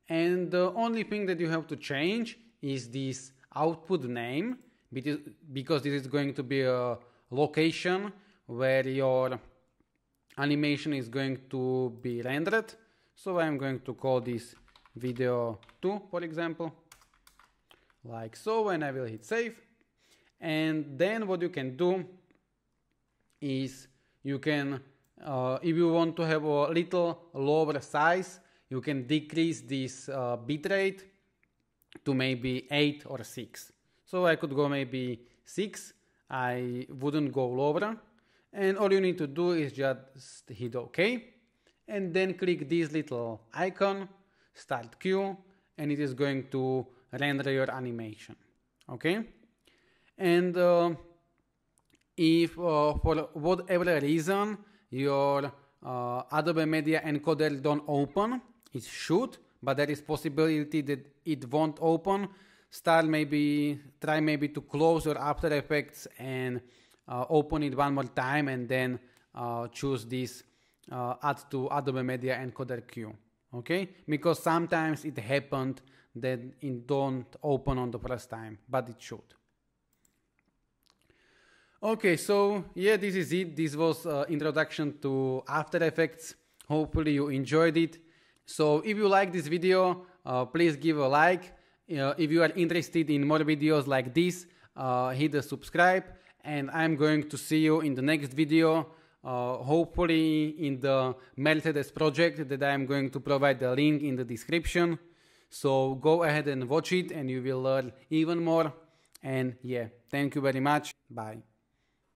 and the only thing that you have to change is this output name, because this is going to be a location where your animation is going to be rendered. So I'm going to call this video 2, for example, like so, and I will hit save. And then what you can do is you can, if you want to have a little lower size, you can decrease this bitrate to maybe 8 or 6. So I could go maybe 6, I wouldn't go lower. And all you need to do is just hit OK, and then click this little icon, Start Queue, and it is going to render your animation. Okay, and if for whatever reason your Adobe Media Encoder don't open, it should, but there is possibility that it won't open. Try maybe to close your After Effects and open it one more time, and then choose this add to Adobe Media Encoder queue. Okay, because sometimes it happened that it don't open on the first time, but it should. Okay, so yeah, this is it. This was introduction to After Effects. Hopefully you enjoyed it. So if you like this video, please give a like. If you are interested in more videos like this, hit the subscribe, and I'm going to see you in the next video, hopefully in the Mercedes project that I'm going to provide the link in the description. So go ahead and watch it, and you will learn even more. And yeah, thank you very much. Bye.